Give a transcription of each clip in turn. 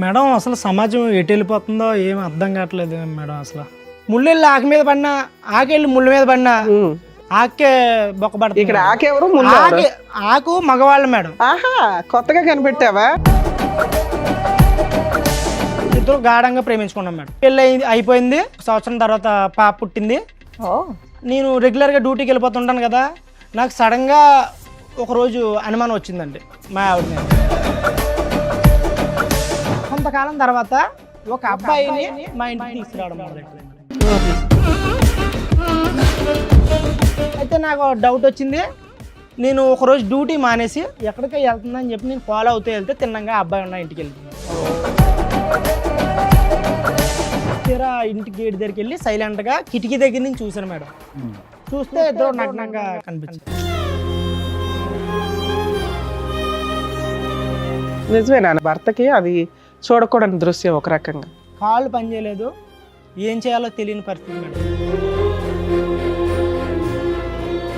Madam అసలు సమాజం ఎటు వెళ్ళిపోతుందో ఏం అర్థం కావట్లేదు మేడం. అసలు ముళ్ళెళ్ళి ఆకు మీద పడినా, ఆకెళ్ళి ముళ్ళ మీద పడినా ఆకే బొక్కబడుతుంది. ఇక్కడ ఆకెవరు? ఆకు మగవాళ్ళు మేడం. ఆహా, కొత్తగా కనిపెట్టావా? ఇద్దరు గాఢంగా ప్రేమించుకున్నాం మేడం. పెళ్ళి అయిపోయింది, సంవత్సరం తర్వాత పాప పుట్టింది. నేను రెగ్యులర్గా డ్యూటీకి వెళ్ళిపోతుంటాను కదా, నాకు సడన్గా ఒకరోజు అనుమానం వచ్చిందండి మా ఆవిడ మీద. కొంతకాలం తర్వాత ఒక అబ్బాయిని మా ఇంటికి తీసుకురావడం మొదలెట్టింది. అయితే నాకు డౌట్ వచ్చింది. నేను ఒకరోజు డ్యూటీ మానేసి ఎక్కడికి వెళ్తుందని చెప్పి నేను ఫాలో అవుతూ వెళ్తే తిన్నంగా అబ్బాయి ఉన్న ఇంటికి వెళ్తున్నాను. తీరా ఇంటి గేట్ దగ్గరికి వెళ్ళి సైలెంట్గా కిటికీ దగ్గర నుంచి చూశాను మేడం. చూస్తే ఇద్దరు నగ్నంగా కనిపించింది. నిజమేనా? భర్తకి అది చూడకూడని దృశ్యం ఒక రకంగా. కాళ్ళు పనిచేయలేదు, ఏం చేయాలో తెలియని పరిస్థితి మేడం.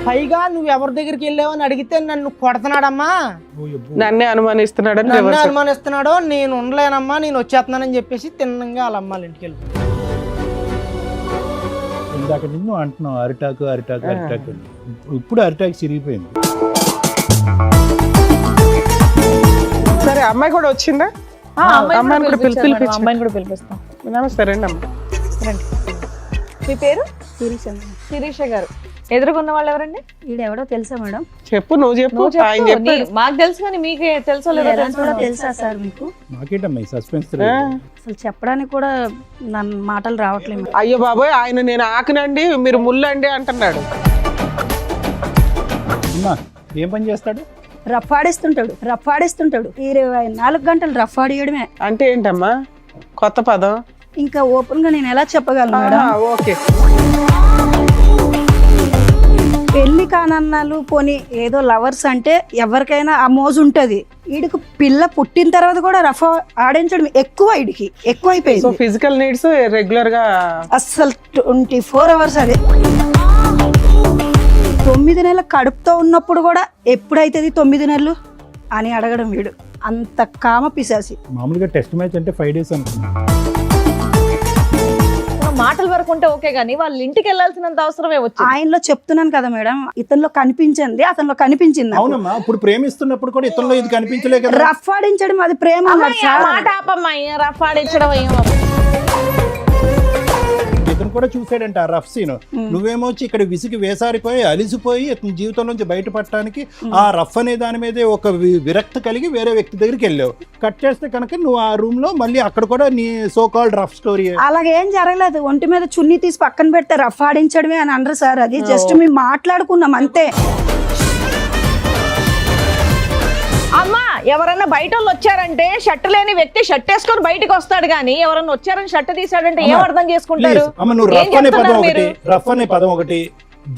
పైగా నువ్వు ఎవరి దగ్గరికి వెళ్ళావు అని అడిగితే నన్ను కొడుతున్నాడమ్మా, నన్నే అనుమానిస్తున్నాడని, నన్ను అనుమానిస్తున్నాడో, నేను ఉండలేనమ్మా, నేను వచ్చేస్తున్నానని చెప్పేసి తిన్నంగా వాళ్ళ అమ్మాళ్ళ ఇంటికి వెళ్ళి. ఇందాక నిన్ను అంటున్నావు అరిటాకు అరిటాకు అరిటాకు, ఇప్పుడు అరిటాకు చిరిగిపోయింది. సరే, అమ్మాయి కూడా వచ్చిందా? అమ్మాయిని కూడా పిలిపిస్తాం. నమస్తే, రండి అమ్మ. మీ పేరు? శిరీష గారు. ఎదురుకున్న వాళ్ళు ఎవరండి? ఈడెవడో తెలుసా మేడం? చెప్పు, నువ్వు చెప్పు. మాకు తెలుసు కానీ మీకు తెలుసో లేదో తెలుసా సార్ మీకు? నాకేంటమ్మా సస్పెన్స్? అసలు చెప్పడానికి కూడా నన్ను మాటలు రావట్లేదు. అయ్యో బాబోయ్, ఆయన నేను ఆకునండి మీరు ముల్లండి అంటున్నాడు. అమ్మా ఏం పని చేస్తాడు? రఫాడిస్తుంటాడు 24 గంటలు రఫాడియడమే. అంటే ఏంటమ్మా కొత్త పదం? ఇంకా ఓపెన్ గా నేను ఎలా చెప్పగలను మేడం? ఓకే. పెళ్లి కానన్నాలు పోనీ ఏదో లవర్స్ అంటే ఎవరికైనా ఆ మోజు ఉంటది. వీడికి పిల్ల పుట్టిన తర్వాత కూడా రఫా ఆడించడం ఎక్కువైపోయింది. సో ఫిజికల్ నీడ్స్ రెగ్యులర్ గా అస్సలు 24 hours అదే. 9 నెలల కడుపుతో ఉన్నప్పుడు కూడా ఎప్పుడైతుంది 9 నెలలు అని అడగడం వీడు. అంత కామ పిశాసి. మామూలుగా టెస్ట్ మ్యాచ్ అంటే 5 days అనుకున్నా. మాటల వరకు ఉంటే ఓకే గానీ వాళ్ళ ఇంటికి వెళ్ళాల్సినంత అవసరమే వచ్చింది. ఆయనలో చెప్తున్నాను కదా మేడం, ఇతనిలో కనిపించింది, అతనిలో కనిపించింది. అవునమ్మా, ఇప్పుడు ప్రేమిస్తున్నప్పుడు కూడా ఇతరులో ఇది కనిపించలే కదా. రఫ్ ఆడించడం అది ప్రేమ. మాట ఆపమ్మా, రఫ్ ఆడించడం ఇతను కూడా చూసాడంట ఆ రఫ్ సీన్. నువ్వేమో వచ్చి ఇక్కడ విసిగి వేసారిపోయి అలిసిపోయి ఇతని జీవితం నుంచి బయటపడటానికి ఆ రఫ్ అనే దాని మీదే ఒక విరక్తి కలిగి వేరే వ్యక్తి దగ్గరికి వెళ్ళావు. కట్ చేస్తే కనుక నువ్వు ఆ రూమ్ లో మళ్ళీ అక్కడ కూడా నీ సో కాల్డ్ రఫ్ స్టోరీ. అలాగేం జరగలేదు. ఒంటి మీద చున్నీ తీసి పక్కన పెడితే రఫ్ ఆడించడమే అని అనరు సార్. అది జస్ట్ మేము మాట్లాడుకున్నాం అంతే. అమ్మా, ఎవరన్నా బయట వాళ్ళు వచ్చారంటే షర్ట్ లేని వ్యక్తి షర్ట్ వేసుకొని బయటకు వస్తాడు గానీ ఎవరన్నా వచ్చారని షర్ట్ తీసాడంటే ఏం అర్థం చేసుకుంటారు? నువ్వు రఫ్ అనే పదం ఒకటి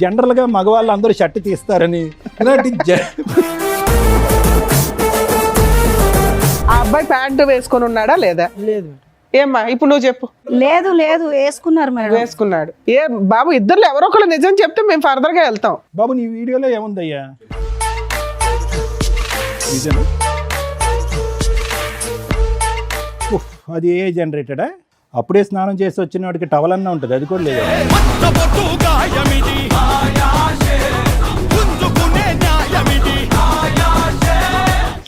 జనరల్ గా మగవాళ్ళు అందరూ షర్ట్ తీస్తారని. ఆ అబ్బాయి ప్యాంటు వేసుకొని ఉన్నాడా లేదా? లేదు. ఏమ్మా ఇప్పుడు నువ్వు చెప్పు. లేదు వేసుకున్నారు మేడం. వేసుకున్నాడు. ఏ బాబు, ఇద్దరు ఎవరో ఒకరు నిజం చెప్తే మేము ఫర్దర్ గా వెళ్తాం. బాబు నీ వీడియోలో ఏముందయ్యా? అది ఏ జనరేటెడా? అప్పుడే స్నానం చేసి వచ్చిన వాడికి టవల్ అన్నా ఉంటుంది, అది కూడా లేదు.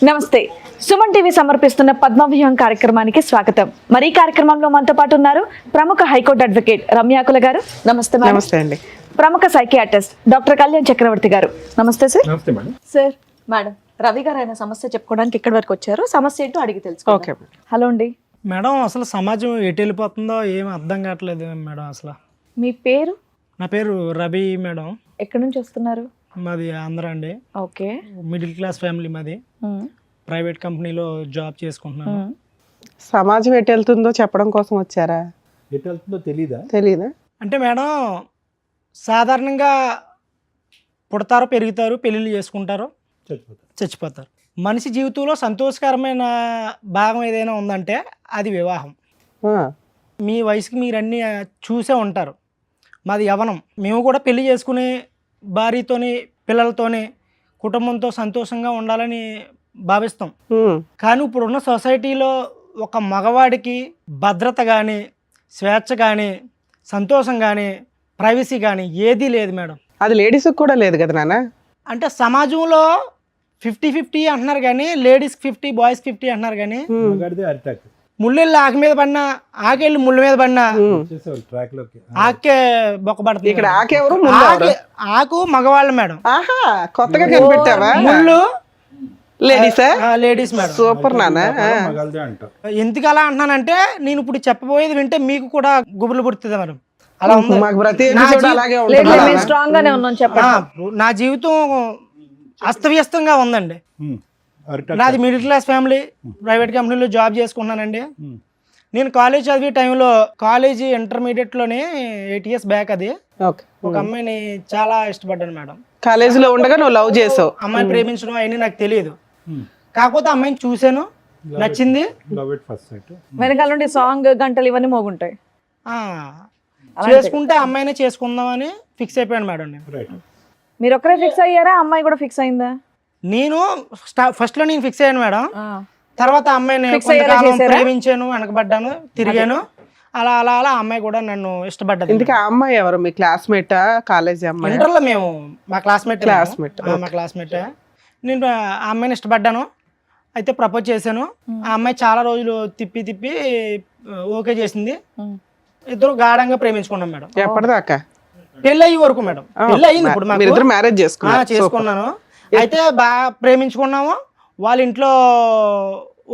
నమస్తే. సుమన్ టీవీ సమర్పిస్తున్న పద్మవ్యూహం కార్యక్రమానికి స్వాగతం. మరి ఈ కార్యక్రమంలో మనతో పాటు ఉన్నారు ప్రముఖ హైకోర్టు అడ్వకేట్ రమ్యాకుల గారు. నమస్తే. నమస్తే అండి. ప్రముఖ సైకియాట్రిస్ట్ డాక్టర్ కళ్యాణ్ చక్రవర్తి గారు. నమస్తే సార్. నమస్తే మేడం. సార్, మేడం రవి గారు ఆయన సమస్య చెప్పుకోవడానికి ఇక్కడి వరకు వచ్చారు. సమస్య ఏంటో అడిగి తెలుసుకో. హలో అండి. మేడం అసలు సమాజం ఎటు వెళ్ళిపోతుందో ఏం అర్థం కావట్లేదు మేడం. అసలు మీ పేరు? నా పేరు రవి మేడం. ఎక్కడి నుంచి వస్తున్నారు? మాది ఆంధ్ర అండి. ఓకే. మిడిల్ క్లాస్ ఫ్యామిలీ మాది. ప్రైవేట్ కంపెనీలో జాబ్ చేసుకుంటున్నాను. సమాజం ఎటు వెళ్తుందో చెప్పడం కోసం వచ్చారా? ఎటు వెళ్తుందో తెలీదా? అంటే మేడం సాధారణంగా పుడతారు, పెరుగుతారు, పెళ్ళిళ్ళు చేసుకుంటారు, చచ్చిపోతారు. మనిషి జీవితంలో సంతోషకరమైన భాగం ఏదైనా ఉందంటే అది వివాహం. మీ వయసుకి మీరు అన్నీ చూసే ఉంటారు. మాది యవ్వనం. మేము కూడా పెళ్లి చేసుకుని భార్యతోని పిల్లలతోని కుటుంబంతో సంతోషంగా ఉండాలని భావిస్తాం. కానీ ఇప్పుడున్న సొసైటీలో ఒక మగవాడికి భద్రత కానీ, స్వేచ్ఛ కానీ, సంతోషం కానీ, ప్రైవసీ కానీ ఏదీ లేదు మేడం. అది లేడీస్కి కూడా లేదు కదా నాన్న. అంటే సమాజంలో 50-50 అంటున్నారు కానీ లేడీస్కి 50 బాయ్స్కి 50 అంటున్నారు కానీ మగాడిదే అరిటాక్. ముళ్ళెళ్ళి ఆకు మీద పడినా, ఆకెళ్ళి ముళ్ళ మీద పడినా ట్రాక్ లోకి ఆకే బొక్కబడుతుంది. ఇక్కడ ఆకెవరు ముళ్ళు ఎవరు? ఆకు మగవాళ్ళు మేడం, ఆహా, కొత్తగా కనిపెట్టావా? ముళ్ళు లేడీసా? Ladies madam. సూపర్ నాన్న. మగాడిదే అంటాం. ఎందుకు అలా అంటున్నానంటే నేను ఇప్పుడు చెప్పబోయేది వింటే మీకు కూడా గుబులు పుడుతుంది మేడం. అలా ఉంది. మాకు ప్రతి నా ఎపిసోడ్ జీ- అలాగే లేదు ఉంటుంది లేదు, నాన్న. మేము స్ట్రాంగ్ గానే ఉన్నాం చెప్పండి. నా జీవితం అస్తవ్యస్తంగా ఉందండి. అరిటాక్. నాది మిడిల్ క్లాస్ ఫ్యామిలీ, ప్రైవేట్ కంపెనీలో జాబ్ చేసుకున్నానండి. నేను కాలేజ్ చదివే టైంలో, కాలేజీ ఇంటర్మీడియట్లోనే 8 years బ్యాక్, అది ఓకే. ఒక అమ్మాయిని చాలా ఇష్టపడ్డాను మేడం. కాలేజీలో ఉండగా నువ్వు లవ్ చేసావు. అమ్మాయిని ప్రేమించడం అవన్నీ నాకు తెలియదు. కాకపోతే అమ్మాయిని చూశాను, నచ్చింది. Love at first sight. వెనకాల నుండి సాంగ్ గంటలు ఇవన్నీ మోగుంటాయి. ఆ, చేసుకుంటే అమ్మాయినే చేసుకుందామని ఫిక్స్ అయిపోయాను మేడం నేను. రైట్. మీరు ఒక్కరే ఫిక్స్ అయ్యారా, అమ్మాయి కూడా ఫిక్స్ అయిందా? నేను ఫస్ట్లో నేను ఫిక్స్ అయ్యాను మేడం. ఆ. తర్వాత అమ్మాయిని Fix అయ్యేలా కొంతకాలం చేశారా? ప్రేమించాను, వెనకబడ్డాను, తిరిగాను. అలా అలా అలా ఆ అమ్మాయి కూడా నన్ను ఇష్టపడ్డది. ఇందుకే ఆ అమ్మాయి ఎవరు? మీ క్లాస్మేటా, కాలేజీ అమ్మాయి? ఇంటర్లో మేము మా క్లాస్మేట్. Classmate, మా క్లాస్మేట్. నేను ఆ అమ్మాయిని ఇష్టపడ్డాను, అయితే ప్రపోజ్ చేశాను. ఆ అమ్మాయి చాలా రోజులు తిప్పి తిప్పి ఓకే చేసింది. ఇద్దరు గాఢంగా ప్రేమించుకున్నాం మేడం. ఎప్పటిదాకా? పెళ్ళి అయ్యే వరకు మేడం. పెళ్ళి అయ్యింది ఇప్పుడు మాకు. మీరిద్దరు మ్యారేజ్ చేసుకున్నారు? చేసుకున్నాను. అయితే బాగా ప్రేమించుకున్నాము. వాళ్ళ ఇంట్లో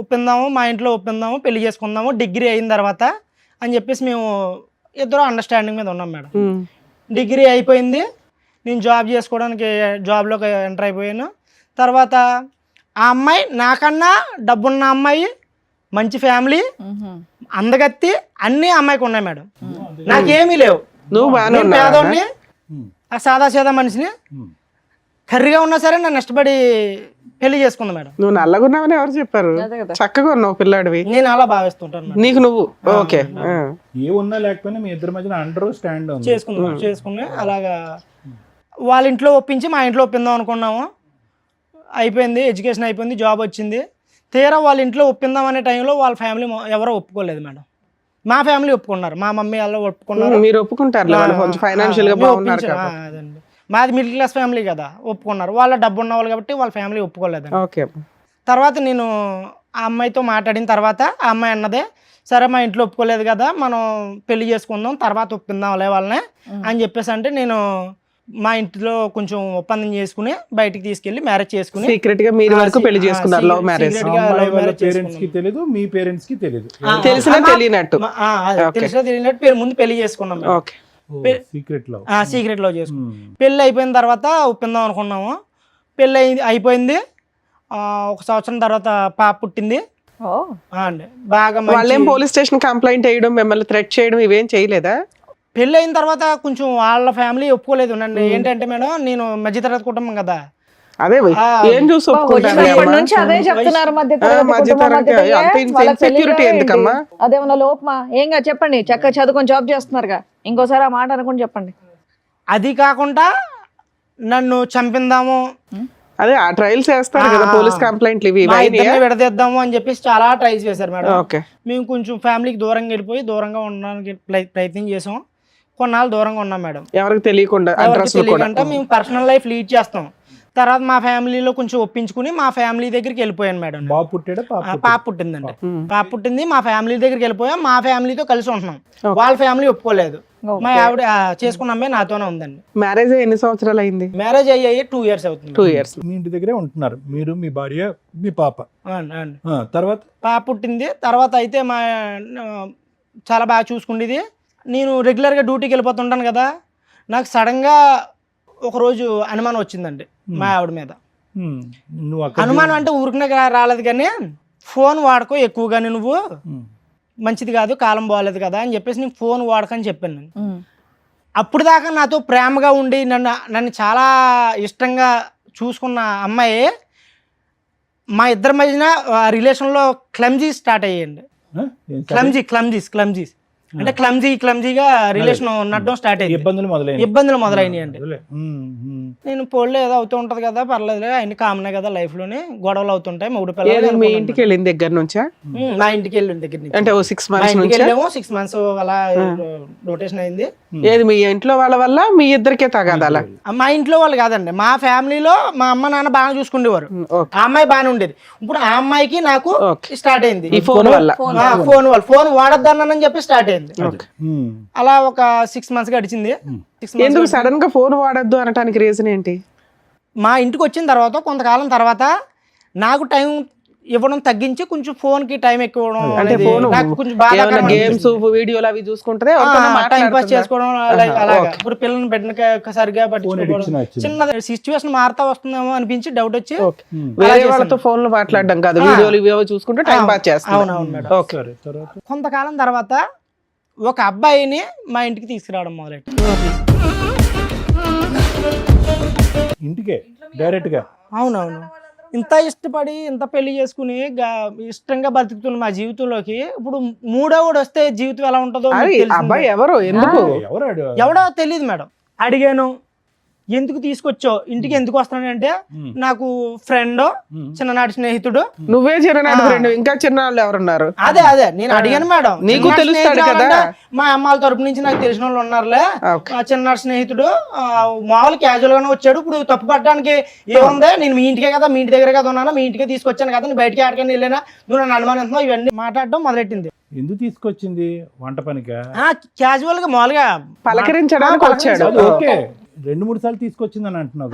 ఒప్పిందాము, మా ఇంట్లో ఒప్పిందాము, పెళ్లి చేసుకుందాము డిగ్రీ అయిన తర్వాత అని చెప్పేసి మేము ఇద్దరు అండర్స్టాండింగ్ మీద ఉన్నాం మేడం. డిగ్రీ అయిపోయింది, నేను జాబ్ చేసుకోవడానికి జాబ్లోకి ఎంటర్ అయిపోయాను. తర్వాత ఆ అమ్మాయి నాకన్నా డబ్బున్న అమ్మాయి, మంచి ఫ్యామిలీ, అందగత్తి, అన్నీ అమ్మాయికి ఉన్నాయి మేడం. నాకేమీ లేవు. నువ్వు బాగానే నేను ఉన్నావా? పేదోడిని, ఆ సాదా సీదా మనిషిని. కర్రీగా ఉన్నా సరే నన్ను ఇష్టపడి పెళ్లి చేసుకుంది మేడం. నువ్వు నల్లగున్నావని ఎవరు చెప్పారు? చక్కగా ఉన్నావు పిల్లాడివి. నేను అలా భావిస్తుంటాను మేడం. నీకు నువ్వు ఓకే. ఏ ఉన్నా లేకపోయినా మీ ఇద్దరి మధ్యన అండర్ స్టాండ్ ఉంది. చేసుకుని అలాగా వాళ్ళ ఇంట్లో ఒప్పించి మా ఇంట్లో ఒప్పిందాం అనుకున్నాము. అయిపోయింది, ఎడ్యుకేషన్ అయిపోయింది, జాబ్ వచ్చింది. తీరా వాళ్ళ ఇంట్లో ఒప్పిందాం అనే టైంలో వాళ్ళ ఫ్యామిలీ ఎవరో ఒప్పుకోలేదు మేడం. మా ఫ్యామిలీ ఒప్పుకున్నారు, మా మమ్మీ వాళ్ళు ఒప్పుకున్నారు. మీరు ఒప్పుకుంటారు వాళ్ళు కొంచెం ఫైనాన్షియల్ గా బాగున్నారు కదా. అదండి, మాది మిడిల్ క్లాస్ ఫ్యామిలీ కదా, ఒప్పుకున్నారు. వాళ్ళ డబ్బు ఉన్న వాళ్ళు కాబట్టి వాళ్ళ ఫ్యామిలీ ఒప్పుకోలేదండి. ఓకే. తర్వాత నేను ఆ అమ్మాయితో మాట్లాడిన తర్వాత ఆ అమ్మాయి అన్నదే, సరే మా ఇంట్లో ఒప్పుకోలేదు కదా, మనం పెళ్లి చేసుకుందాం, తర్వాత ఒప్పిందాంలే వాళ్ళని అని చెప్పేసి అంటే నేను మా ఇంట్లో కొంచెం ఒప్పందం చేసుకుని బయటికి తీసుకెళ్లి మ్యారేజ్ చేసుకుని సీక్రెట్ గా మీరు వరకు పెళ్లి చేసుకున్నారు. Love marriage. పేరెంట్స్ కి తెలియదు, మీ పేరెంట్స్ కి తెలియదు. తెలిసినా తెలియనట్టు. తెలిసినా తెలియనట్టు ముందు పెళ్లి చేసుకున్నాం మేము. ఓకే. Secret love. సీక్రెట్ లో చేసుకున్నాం. పెళ్లి అయిపోయిన తర్వాత ఒప్పిందాం అనుకున్నాము. పెళ్లి అయిపోయింది. 1 సంవత్సరం తర్వాత పాప పుట్టింది. అండి బాగా వాళ్ళేం పోలీస్ స్టేషన్ కంప్లైంట్ చేయడం, మిమ్మల్ని థ్రెట్ చేయడం ఇవేం చేయలేదా? పెళ్ళి అయిన తర్వాత కొంచెం వాళ్ళ ఫ్యామిలీ ఒప్పుకోలేదు నన్ను. ఏంటంటే మేడం, నేను మధ్యతరగతి కుటుంబం కదా. అదే ఏం చూసి ఒప్పుకుంటారు? ఇప్పటి నుంచి అదే చెప్తున్నారు, ఇన్సెక్యూరిటీ ఎందుకమ్మా? అదేమన్నా లోపమా? ఏంగా చెప్పండి, చక్కగా చదువుకొని జాబ్ చేస్తున్నారుగా, ఇంకోసారి ఆ మాట అనుకుని చెప్పండి. అది కాకుండా నన్ను చంపిందాము, అదే ఆ ట్రయల్స్ చేస్తారు కదా పోలీస్ కంప్లైంట్లు ఇవి విడదీద్దాము అని చెప్పేసి చాలా ట్రైల్స్ చేశారు మేడం. ఓకే. మేము కొంచెం ఫ్యామిలీకి దూరంగా వెళ్ళిపోయి దూరంగా ఉండడానికి ప్రయత్నం చేసాం. కొన్నాళ్ళు దూరంగా ఉన్నాం మేడం, ఎవరికి తెలియకుండా. తెలియకుండా మేము పర్సనల్ లైఫ్ లీడ్ చేస్తాం. తర్వాత మా ఫ్యామిలీలో కొంచెం ఒప్పించుకుని మా ఫ్యామిలీ దగ్గరికి వెళ్ళిపోయాను మేడం. బాబు పుట్టాడా? పాప పుట్టిందండి. పాప పుట్టింది, మా ఫ్యామిలీ దగ్గరికి వెళ్ళిపోయాం. మా ఫ్యామిలీతో కలిసి ఉంటున్నాం. వాళ్ళ ఫ్యామిలీ ఒప్పుకోలేదు. మా ఆవిడ చేసుకున్న అమ్మాయి నాతోనే ఉందండి. మ్యారేజ్ ఎన్ని సంవత్సరాలు అయింది? మ్యారేజ్ అయ్యాయి 2 years అవుతుంది. 2 years. మీ ఇంటి దగ్గరే ఉంటున్నారు మీరు, మీ భార్య, మీ పాప. తర్వాత పాప పుట్టింది. తర్వాత అయితే మా చాలా బాగా చూసుకుండేది. నేను రెగ్యులర్గా డ్యూటీకి వెళ్ళిపోతుంటాను కదా, నాకు సడన్గా ఒకరోజు అనుమానం వచ్చిందండి మా ఆవిడ మీద. అనుమానం అంటే ఊరికనే రాలేదు కానీ, ఫోన్ వాడుకో ఎక్కువగానే, నువ్వు మంచిది కాదు, కాలం బాగలేదు కదా అని చెప్పేసి నేను ఫోన్ వాడకని చెప్పాను నేను. అప్పుడు దాకా నాతో ప్రేమగా ఉండి నన్ను చాలా ఇష్టంగా చూసుకున్న అమ్మాయి మా ఇద్దరి మధ్యన రిలేషన్లో క్లమ్జీ స్టార్ట్ అయ్యాయండి. క్లమ్జీస్ అంటే క్లమ్జీగా రిలేషన్ ఉన్నట్టు స్టార్ట్ అయింది. ఇబ్బందులు మొదలైనవి అండి. నేను పోలే ఏదో అవుతూ ఉంటది కదా, పర్లేదు అన్ని కామనే కదా లైఫ్ లోని, గొడవలు అవుతుంటాయి. మూడు ఏది పిల్లలు మీ ఇంటికి వెళ్ళిన దగ్గర నుంచా? మా ఇంటికి వెళ్ళిన దగ్గర నుంచి అంటే ఓ 6 months ఇంటికి నుంచి వెళ్ళాము. 6 months అలా రొటేషన్ అయింది. ఏది మీ ఇంట్లో వాళ్ళ వల్ల మీ ఇద్దరికే తగాదాలా? మా ఇంట్లో వాళ్ళు కాదండి, మా ఫ్యామిలీలో మా అమ్మ నాన్న బాగా చూసుకునేవారు. ఓకే. ఆ అమ్మాయి బాగానే ఉండేది. ఇప్పుడు ఆ అమ్మాయికి నాకు ఓకే. స్టార్ట్ అయింది ఈ ఫోన్ వల్ల. ఫోన్ వాడొద్దన్నానని చెప్పి స్టార్ట్ అయింది. అలా ఒక 6 months గడిచింది. 6 months ఎందుకు సడన్ గా ఫోన్ వాడద్దు అనటానికి రీజన్ ఏంటి? మా ఇంటికి వచ్చిన తర్వాత కొంతకాలం తర్వాత నాకు టైం ఇవ్వడం తగ్గించి కొంచెం ఫోన్ కి టైం ఎక్కువ ఇవ్వడం అంటే అనేది ఫోన్ నాకు కొంచెం బాధాకరం గేమ్స్ వీడియోలు అవి చూసుకుంటే టైం పాస్ చేసుకోవడం అలాగా. ఇప్పుడు పిల్లల్ని పెట్టిన సరిగా పట్టించుకోవడం, చిన్న సిచ్యువేషన్ మారుతా వస్తుందేమో అనిపించి డౌట్ వచ్చి వేరే వాళ్ళతో ఫోన్ లో మాట్లాడడం కాదు, వీడియోలు ఇవేవో చూసుకుంటే టైం పాస్ చేస్తాం. అవునవును మేడం. కొంతకాలం తర్వాత ఒక అబ్బాయిని మా ఇంటికి తీసుకురావడం మొదలెట్టి ఇంటికే డైరెక్ట్ గా. అవునవును. ఇంత ఇష్టపడి ఇంత పెళ్లి చేసుకుని ఇష్టంగా బతుకుతున్న మా జీవితంలోకి ఇప్పుడు మూడోవాడు వస్తే జీవితం ఎలా ఉంటుందో మీకు తెలిసిందే. అబ్బాయి ఎవరు, ఎందుకు, ఎవడో తెలియదు మేడం. అడిగాను, ఎందుకు తీసుకొచ్చో ఇంటికి, ఎందుకు వస్తానంటే నాకు ఫ్రెండ్, చిన్ననాటి స్నేహితుడు. నువ్వే చిన్ననాటి ఫ్రెండ్, ఇంకా చిన్నవాళ్ళు ఎవరున్నారు? అదే నేను అడిగాను మేడం. నీకు తెలుస్తాడు కదా, మా అమ్మాల తరపు నుంచి నాకు తెలిసిన వాళ్ళు ఉన్నారులే, చిన్ననాటి స్నేహితుడు మామూలు క్యాజువల్ గానే వచ్చాడు. ఇప్పుడు తప్పు పట్టడానికి ఏముంది, నేను మీ ఇంటికే కదా, మీ ఇంటి దగ్గర కదా ఉన్నాను, మీ ఇంటికే తీసుకొచ్చాను కదా, నేను బయటికి ఆడకని వెళ్ళినా, నువ్వు నన్ను అనుమానిస్తున్నావు, ఇవన్నీ మాట్లాడడం మొదలెట్టింది. ఎందుకు తీసుకొచ్చింది? వంట పనిగా? క్యాజువల్ గా మామూలుగా పలకరించడానికి వచ్చాడు. ఓకే, 2-3 సార్లు తీసుకొచ్చింది అని అంటున్నావు.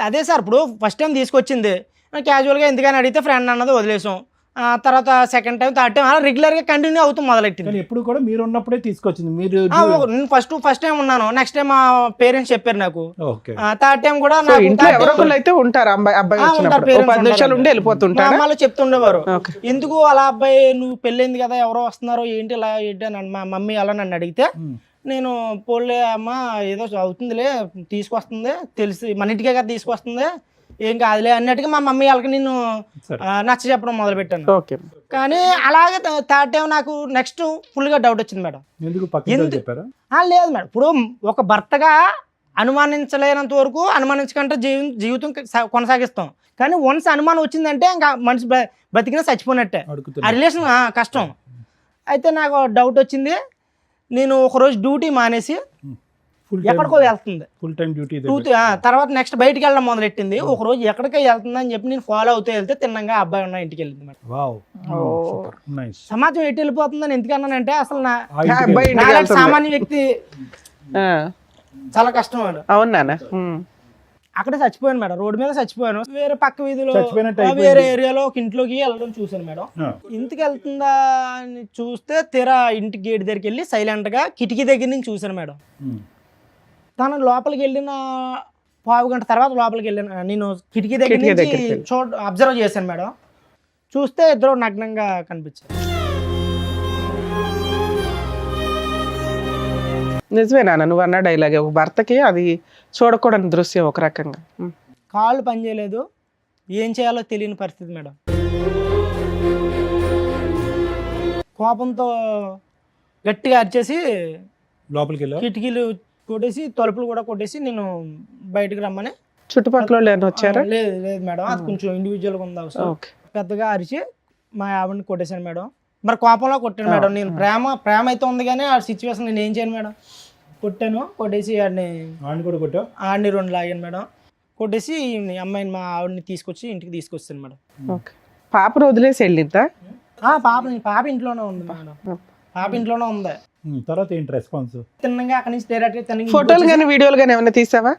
అదే సార్, ఇప్పుడు ఫస్ట్ టైం తీసుకొచ్చింది క్యాజువల్గా ఎందుకని అడిగితే ఫ్రెండ్ అన్నది వదిలేసాం. తర్వాత సెకండ్ టైం, థర్డ్ టైం అలా రెగ్యులర్గా కంటిన్యూ అవుతూ మొదలెట్టింది. ఎప్పుడు కూడా మీరు ఉన్నప్పుడే తీసుకొచ్చింది. మీరు నేను ఫస్ట్ టైం ఉన్నాను, నెక్స్ట్ టైం మా పేరెంట్స్ చెప్పారు నాకు, థర్డ్ టైం కూడా ఎవరో అయితే ఉంటారు. అబ్బాయి ఉండి వెళ్ళిపోతుంటారు, అమ్మాయిలు చెప్తుండేవారు, ఎందుకు అలా అబ్బాయి నువ్వు పెళ్ళైంది కదా, ఎవరో వస్తున్నారు ఏంటి ఇలా ఏంటి అని మా మమ్మీ అలా నన్ను అడిగితే, నేను పోలే అమ్మ ఏదో అవుతుందిలే, తీసుకొస్తుంది, తెలిసి మన ఇంటికే కదా తీసుకొస్తుంది, ఏం కాదులే అన్నట్టుగా మా మమ్మీ వాళ్ళకి నేను నచ్చ చెప్పడం మొదలు పెట్టాను. కానీ అలాగే థర్డ్ టైం నాకు నెక్స్ట్ ఫుల్ గా డౌట్ వచ్చింది మేడం. లేదు మేడం, ఇప్పుడు ఒక భర్తగా అనుమానించలేనంత వరకు అనుమానించకంటే జీవితం కొనసాగిస్తాం. కానీ వన్స్ అనుమానం వచ్చిందంటే ఇంకా మనిషి బతికినా చచ్చిపోయినట్టే, ఆ రిలేషన్ కష్టం. అయితే నాకు డౌట్ వచ్చింది. నేను ఒకరోజు డ్యూటీ మానేసి ఎక్కడికో వెళ్తుంది, ఫుల్ టైం డ్యూటీ. తర్వాత నెక్స్ట్ బయటికి వెళ్ళడం మొదలెట్టింది. ఒక రోజు ఎక్కడికో వెళ్తుంది అని చెప్పి నేను ఫాలో అవుతూ వెళ్తే తిన్నంగా అబ్బాయి ఉన్న ఇంటికి వెళ్ళింది మేడం. సమాజం ఎటు వెళ్ళిపోతుందని ఎందుకన్నానంటే అసలు నా సామాన్య వ్యక్తి చాలా కష్టం మేడం. అవునా? అక్కడే చచ్చిపోయాను మేడం, రోడ్డు మీద చచ్చిపోయాను. వేరే పక్క వీధిలో వేరే ఏరియాలో ఒక ఇంట్లోకి వెళ్ళడం చూసాను మేడం. ఇంటికి వెళ్తుందా అని చూస్తే తీరా ఇంటి గేట్ దగ్గరికి వెళ్ళి సైలెంట్ గా కిటికీ దగ్గర నుంచి చూసాను మేడం. తను లోపలికి వెళ్ళిన 1/2 గంట తర్వాత లోపలికి వెళ్ళాను నేను, కిటికీ దగ్గర నుంచి అబ్జర్వ్ చేశాను మేడం. చూస్తే ఇద్దరు నగ్నంగా కనిపించారు. నిజమేనా నువ్వు అన్న డైలాగ్? ఒక భర్తకి అది చూడకూడని దృశ్యం ఒక రకంగా. కాళ్ళు పనిచేయలేదు, ఏం చేయాలో తెలియని పరిస్థితి మేడం. కోపంతో గట్టిగా అరిచేసి లోపలికి వెళ్ళి కిటికీలు కొట్టేసి తలుపులు కూడా కొట్టేసి నేను బయటకు రమ్మని. చుట్టుపక్కల వచ్చారా? లేదు మేడం, అది కొంచెం ఇండివిజువల్గా ఉంది అవసరం. పెద్దగా అరిచి మా ఆవిడని కొట్టేశాను మేడం. మరి కోపంలో కొట్టాను మేడం. నేను ప్రేమ అయితే ఉంది కానీ ఆ సిచ్యువేషన్ నేను ఏం చేయను మేడం. కొట్టేసి ఆడిని 2 లాగాను మేడం. కొట్టేసి అమ్మాయిని మా ఆవిడని తీసుకొచ్చి ఇంటికి తీసుకొచ్చాను మేడం. పాపను వదిలేసి వెళ్ళిందా? పాప ఇంట్లోనే ఉంది మేడం, పాప ఇంట్లోనే ఉంది. తర్వాత ఏంటి రెస్పాన్స్? తిన్నగా అక్కడి నుంచి డైరెక్ట్ ఫోటోలు కానీ వీడియోలు కానీ ఏమైనా తీసావా?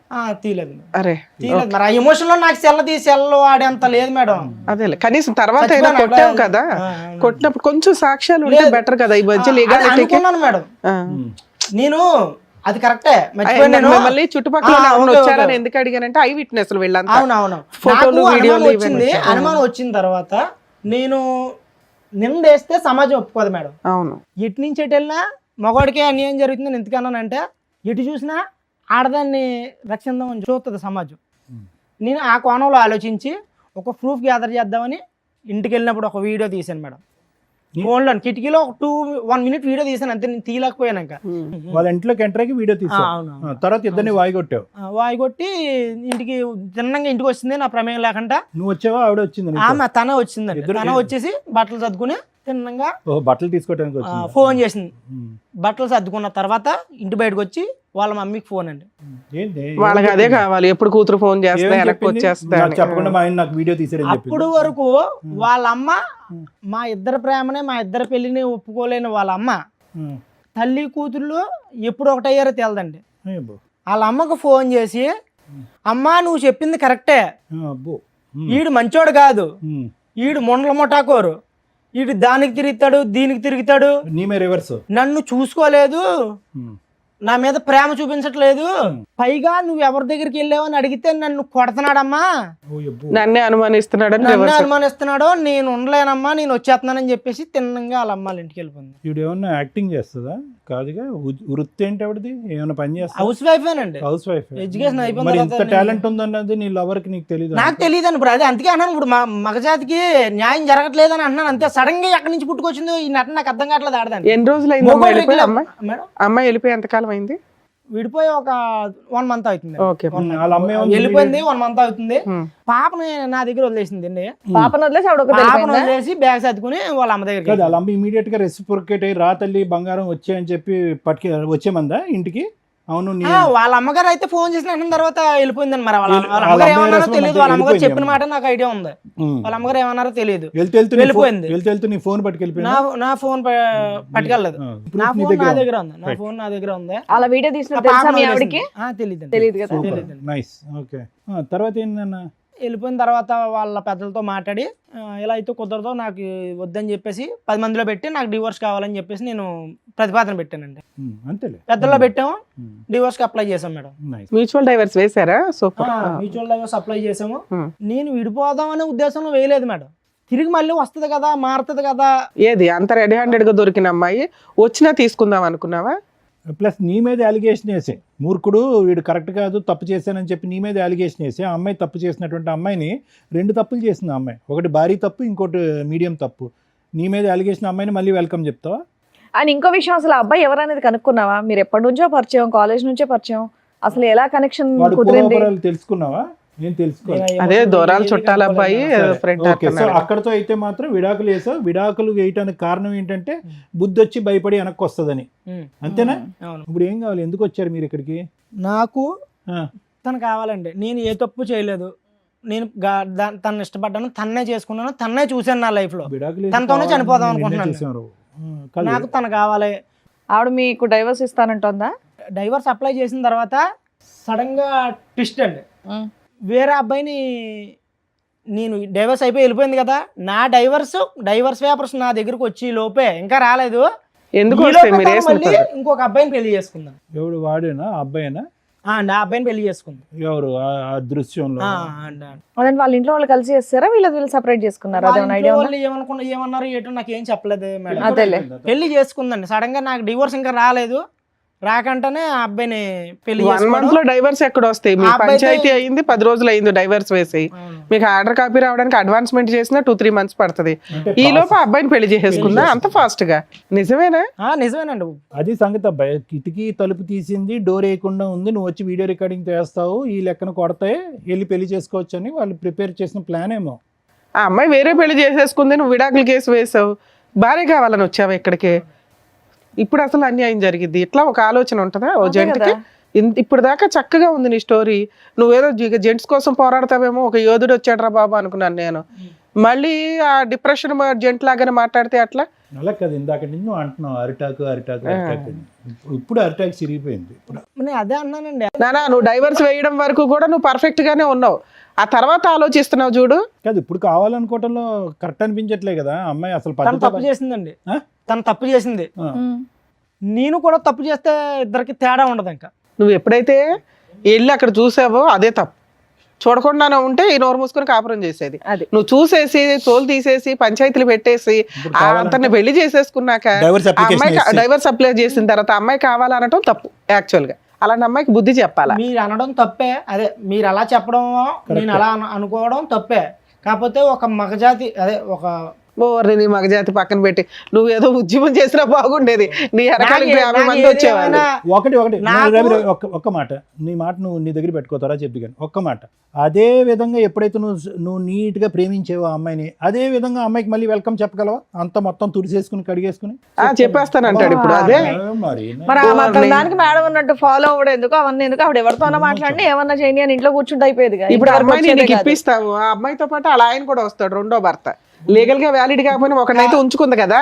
తీయలేదు. అరే తీయలేదు మరి, ఆ ఎమోషన్ లో నాకు సెల్ వాడేంత లేదు మేడం. అదే కనీసం తర్వాత అయినా కొట్టావు కదా, కొట్టినప్పుడు కొంచెం సాక్ష్యాలు ఉంటే బెటర్ కదా. ఈ మధ్య అనుకున్నాను మేడం నేను, అది కరెక్టే. మళ్ళీ చుట్టుపక్కల వచ్చారని ఎందుకు అడిగానంటే ఐ విట్నెస్ వీళ్ళంతా. అవునవును, ఫోటోలు వీడియోలు వచ్చింది. అనుమానం వచ్చిన తర్వాత నేను నిందేస్తే సమాజం ఒప్పుకోదు మేడం. అవును, ఎటు నుంచి ఎటు వెళ్ళినా మగవాడికే అన్యాయం జరుగుతుందని ఎందుకన్నానంటే, ఎటు చూసినా ఆడదాన్ని రక్షిద్దామని చూస్తుంది సమాజం. నేను ఆ కోణంలో ఆలోచించి ఒక ప్రూఫ్ గ్యాదర్ చేద్దామని ఇంటికి వెళ్ళినప్పుడు ఒక వీడియో తీశాను మేడం. ఫోన్లో కిటికీలో ఒక 1 minute వీడియో తీసాను అంతే, నేను తీయలేకపోయాను. వాళ్ళ ఇంట్లోకి ఎంటర్ అయ్యి వీడియో తీసావు. అవును. తర్వాత ఇద్దరిని వాయి కొట్టావు. వాయి కొట్టి ఇంటికి తిన్నంగా ఇంటికి వచ్చింది నా ప్రమేయం లేకుండా. నువ్వు వచ్చావా ఆవిడ వచ్చింది నీతో? ఆమె తనే వచ్చిందండి. తనే వచ్చేసి బట్టలు సర్దుకుని తిన్నంగా బట్టలు తీసుకోవడానికి వచ్చింది. ఫోన్ చేసింది. బట్టలు సర్దుకున్న తర్వాత ఇంటి బయటకు వచ్చి వాళ్ళ మమ్మీకి ఫోన్ అండి. ఏంటి వాళ్ళకి అదే కావాలి, ఎప్పుడు కూతురు ఫోన్ చేస్తే ఏమని వెనక్కి చెప్పింది? వచ్చేస్తా నాకు చెప్పకుండా మా ఆయన నాకు వీడియో తీసారని చెప్పింది. అప్పుడు వరకు వాళ్ళ అమ్మ మా ఇద్దరు ప్రేమనే, మా ఇద్దరు పెళ్లిని ఒప్పుకోలేని వాళ్ళ అమ్మ తల్లి కూతుళ్ళు ఎప్పుడు ఒకటయ్యారో తెలదండి. అబ్బో. వాళ్ళ అమ్మకు ఫోన్ చేసి, అమ్మా నువ్వు చెప్పింది కరెక్టే, అబ్బో. ఈడు మంచోడు కాదు, ఈడు మొండల ముఠాకోరు, ఈడు దానికి తిరుగుతాడు దీనికి తిరుగుతాడు, నీమే రివర్స్. నన్ను చూసుకోలేదు, నా మీద ప్రేమ చూపించట్లేదు, పైగా నువ్వు ఎవరి దగ్గరికి వెళ్ళావు అని అడిగితే నన్ను కొడుతున్నాడమ్మా, నన్నే అనుమానిస్తున్నాడని నన్ను reverse. అనుమానిస్తున్నాడు, నేను ఉండలేనమ్మా, నేను వచ్చేస్తున్నానని చెప్పేసి తిన్నంగా వాళ్ళ అమ్మాళ్ళ ఇంటికి వెళ్ళిపోయింది. వీడు ఏమన్నా యాక్టింగ్ చేస్తుందా? కాదుగా. వృత్తి ఏంటి ఆవిడది? ఏమైనా పని చేస్తా? హౌస్ వైఫేనండి. House wife. ఎడ్యుకేషన్ అయిపోయిన మరి తర్వాత ఇంత టాలెంట్ ఉందన్నది నీ లవర్ కి నీకు తెలియదు? నాకు తెలియదండి. ఇప్పుడు అదే అందుకే అన్నాను, ఇప్పుడు మగజాతికి న్యాయం జరగట్లేదు అని అంటున్నాను అంతే. సడన్ గా ఎక్కడి నుంచి పుట్టుకొచ్చిందో ఈ నటన నాకు అర్థం కావట్లేదు. ఆడదాన్ని ఎన్ని రోజులు అయింది అమ్మాయి వెళ్ళిపోయి? మేడం అమ్మాయి వెళ్ళిపోయి ఎంతకాలం అయింది? విడిపోయి ఒక 1 month అవుతుంది. ఓకే. వాళ్ళ అమ్మ ఏమన్నా వెళ్ళిపోయింది, 1 month అవుతుంది. పాపని నా దగ్గర వదిలేసింది అండి. పాపను వదిలేసి ఆవిడ ఒకటి పాపను వెళ్ళిపోయిందా? వదిలేసి బ్యాగ్ సర్దుకుని వాళ్ళ అమ్మ దగ్గరికి కాదు, వాళ్ళ అమ్మ ఇమీడియట్ గా రెసిప్రొకేట్ అయ్యి రా తల్లి బంగారం వచ్చాయని చెప్పి వచ్చేమందా ఇంటికి? అవును. వాళ్ళ అమ్మగారు అయితే ఫోన్ చేసిన వెంటనే తర్వాత వెళ్ళిపోయిందండి. మరి వాళ్ళ వాళ్ళ అమ్మగారు అమ్మ ఏమన్నారో రెస్పాన్స్ తెలియదు. వాళ్ళ అమ్మగారు చెప్పిన వెళ్ళిపోయింది. మాట నాకు ఐడియా ఉంది. వాళ్ళ అమ్మగారు ఏమన్నారో తెలియదు. వెళ్ళిపోయింది. వెళ్ళిపోయింది. నీ ఫోన్ పట్టుకెళ్ళిపోయింది. నా ఫోన్ పట్టుకెళ్ళలేదు. నా ఫోన్ నా దగ్గర ఉంది. నా ఫోన్ నా దగ్గర ఉంది. అలా వీడియో తీసిన తెలుసా మీ ఆవిడకి? తెలియదు. తెలియదు కదా. నైస్. ఓకే. తర్వాత ఏంటన్నా? వెళ్ళిపోయిన తర్వాత వాళ్ళ పెద్దలతో మాట్లాడి ఇలా అయితే కుదరదో, నాకు వద్దని చెప్పేసి 10 మందిలో పెట్టి నాకు డివోర్స్ కావాలని చెప్పేసి నేను ప్రతిపాదన పెట్టానండి. అంతేలే. పెద్దల్లో పెట్టాము, డివోర్స్ కి అప్లై చేసాం మేడం. మ్యూచువల్ డైవర్స్ వేసారా? సూపర్. మ్యూచువల్ డైవర్స్ అప్లై చేసాము. నేను విడిపోదాం అనే ఉద్దేశంలో వేయలేదు మేడం. తిరిగి మళ్ళీ వస్తుంది కదా, మారుతుంది కదా. ఏది అంత రెడీ హ్యాండెడ్ గా దొరికిన అమ్మాయి వచ్చినా తీసుకుందాం అనుకున్నావా? ప్లస్ నీ మీద అలిగేషన్ వేసే మూర్ఖుడు వీడు కరెక్ట్ కాదు, తప్పు చేశానని చెప్పి నీ మీద అలిగేషన్ వేసి ఆ అమ్మాయి తప్పు చేసినటువంటి అమ్మాయిని 2 తప్పులు చేసింది ఆ అమ్మాయి. ఒకటి భారీ తప్పు, ఇంకోటి మీడియం తప్పు. నీ మీద అలిగేషన్ అమ్మాయిని మళ్ళీ వెల్కమ్ చెప్తావా? అండ్ ఇంకో విషయం, అసలు ఆ అబ్బాయి ఎవరనేది కనుక్కున్నావా? మీరు ఎప్పటి నుంచో పరిచయం, కాలేజ్ నుంచే పరిచయం, అసలు ఎలా కనెక్షన్ వాడు కుదిరింది? పూర్వపరాలు తెలుసుకున్నావా? నేను తెలుసుకోవాలి. అదే దూరాలు చుట్టాల అబ్బాయి ఫ్రెండ్. ఓకే. సో అక్కడతో అయితే మాత్రం విడాకులు వేసావు. విడాకులు వేయటానికి కారణం ఏంటంటే బుద్ధి వచ్చి భయపడి వెనక్కి వస్తుందని, అంతేనా? ఇప్పుడు ఏం కావాలి? ఎందుకు వచ్చారు మీరు ఇక్కడికి? నాకు తను కావాలండి. నేను ఏ తప్పు చేయలేదు. నేను తను ఇష్టపడ్డాను, తన్నే చేసుకున్నాను, తన్నే చూశాను నా లైఫ్ లో. తనతోనే చనిపోదాం అనుకుంటున్నాను. నాకు తను కావాలి. ఆవిడ మీకు డైవర్స్ ఇస్తానంటుందా? డైవర్స్ అప్లై చేసిన తర్వాత సడన్ గా ట్విస్ట్ అండి. వేరే అబ్బాయిని, నేను డైవర్స్ అయిపోయి వెళ్ళిపోయింది కదా, నా డైవర్స్ పేపర్స్ నా దగ్గరకు వచ్చి లోపే ఇంకా రాలేదు. ఎందుకు ఈ వస్తాయి? లోపే మీరు తను మళ్ళీ ఇంకొక అబ్బాయిని పెళ్లి చేసుకుందాం. ఎవడు? వాడేనా? అబ్బాయినా? ఆ అబ్బాయిని పెళ్లి చేసుకుందాం. ఎవరు ఆ దృశ్యంలో? అదంటే వాళ్ళ ఇంట్లో వాళ్ళు కలిసి చేస్తారా, వీళ్ళు సెపరేట్ చేసుకున్నారా? అదేమైనా ఐడియా ఉందా? వాళ్ళు ఏమన్నారు ఏటో నాకు ఏం చెప్పలేదు మేడం. అదేలే. పెళ్లి చేసుకుందండి. సడన్ గా నాకు డివోర్స్ ఇంకా రాలేదు. రాకంటేనే ఆ అబ్బాయిని పెళ్లి 1 month లో డైవర్స్ ఎక్కడ వస్తాయి? మీ పంచాయతీ అయింది 10 రోజులు అయింది డైవర్స్ వేసి. మీకు ఆర్డర్ కాపీ రావడానికి అడ్వాన్స్మెంట్ చేసినా 2-3 months పడుతుంది. ఈ లోపు అబ్బాయిని పెళ్లి చేసేసుకుందా అంత ఫాస్ట్ గా? నిజమేనా? నిజమేనండి. అది సంగతి అబ్బాయి. కిటికీ తలుపు తీసింది, డోర్ వేయకుండా ఉంది, నువ్వు వచ్చి వీడియో రికార్డింగ్ చేస్తావు, ఈ లెక్కన కొడతాయి, వెళ్ళి పెళ్లి చేసుకోవచ్చు అని వాళ్ళు ప్రిపేర్ చేసిన ప్లాన్ ఏమో. ఆ అమ్మాయి వేరే పెళ్లి చేసేసుకుంది, నువ్వు విడాకుల కేసు వేసావు, భార్య కావాలని వచ్చావు ఇక్కడికి. ఇప్పుడు అసలు అన్యాయం జరిగింది. ఇట్లా ఒక ఆలోచన ఉంటుందా ఓ జంటకి? ఇప్పుడు దాకా చక్కగా ఉంది నీ స్టోరీ. నువ్వేదో జెంట్స్ కోసం పోరాడతావేమో, ఒక యోధుడు వచ్చాడు రా బాబా అనుకున్నాను నేను. మళ్ళీ ఆ డిప్రెషన్ జెంట్ లాగానే మాట్లాడితే అట్లా? అలా కదా, ఇందాక నుంచి నువ్వు అంటున్నావు అరిటాకు. ఇప్పుడు అరిటాకు చిరిగిపోయింది. నేను అదే అన్నానండి. నానా, నువ్వు డైవర్స్ వేయడం వరకు కూడా నువ్వు పర్ఫెక్ట్ గానే ఉన్నావు. ఆ తర్వాత ఆలోచిస్తున్నావు చూడు. కాదు, ఇప్పుడు కావాలనుకోవటంలో కరెక్ట్ అనిపించట్లే కదా అమ్మాయి. అసలు తను తప్పు చేసిందండి. తను తప్పు చేసింది. నేను కూడా తప్పు చేస్తే ఇద్దరికి తేడా ఉండదు. ఇంకా నువ్వు ఎప్పుడైతే వెళ్ళి అక్కడ చూసావో అదే తప్పు. చూడకుండానే ఉంటే ఈ నోరు మూసుకొని కాపురం చేసేది. నువ్వు చూసేసి తోలు తీసేసి పంచాయతీలు పెట్టేసి అంతని పెళ్లి చేసేసుకున్నాక అమ్మాయి డైవర్స్ అప్లై చేసిన తర్వాత అమ్మాయి కావాలనటం తప్పు. యాక్చువల్ గా అలాంటి అమ్మాయికి బుద్ధి చెప్పాలా? మీరు అనడం తప్పే. అదే మీరు అలా చెప్పడం, నేను అలా అనుకోవడం తప్పే. కాకపోతే ఒక మగజాతి, అదే ఒక ఓర్ని నీ మగజాతి పక్కన పెట్టి నువ్వు ఏదో ఉద్యమం చేసినా బాగుండేది. నీ ఎరకాలకి 50 మంది వచ్చేవాళ్ళు. ఒకటి రవి, ఒక్క మాట, నీ మాట నువ్వు నీ దగ్గర పెట్టుకోతారా చెప్పి కానీ ఒక్క మాట. అదే విధంగా ఎప్పుడైతే నువ్వు నీట్గా ప్రేమించేవో ఆ అమ్మాయిని, అదే విధంగా అమ్మాయికి మళ్ళీ వెల్కమ్ చెప్పగలవా? అంత మొత్తం తుడిసేసుకుని కడిగేసుకుని చెప్పేస్తానంటాడు ఇప్పుడు. అదే మరి మరి దానికి మేడం ఉన్నట్టు ఫాలో అవ్వడం ఎందుకు, అవన్నీ ఎందుకు? ఆవిడ ఎవరితోనో మాట్లాడి ఏమన్నా చేయని అని ఇంట్లో కూర్చుంటే అయిపోయేది. ఇప్పుడు అమ్మాయిని నీకు ఇప్పిస్తావు, ఆ అమ్మాయితో పాటు అలా ఆయన కూడా వస్తాడు, రెండో భర్త. లీగల్ గా వ్యాలిడ్ కాకపోయినా ఒకనైతే ఉంచుకుంది కదా,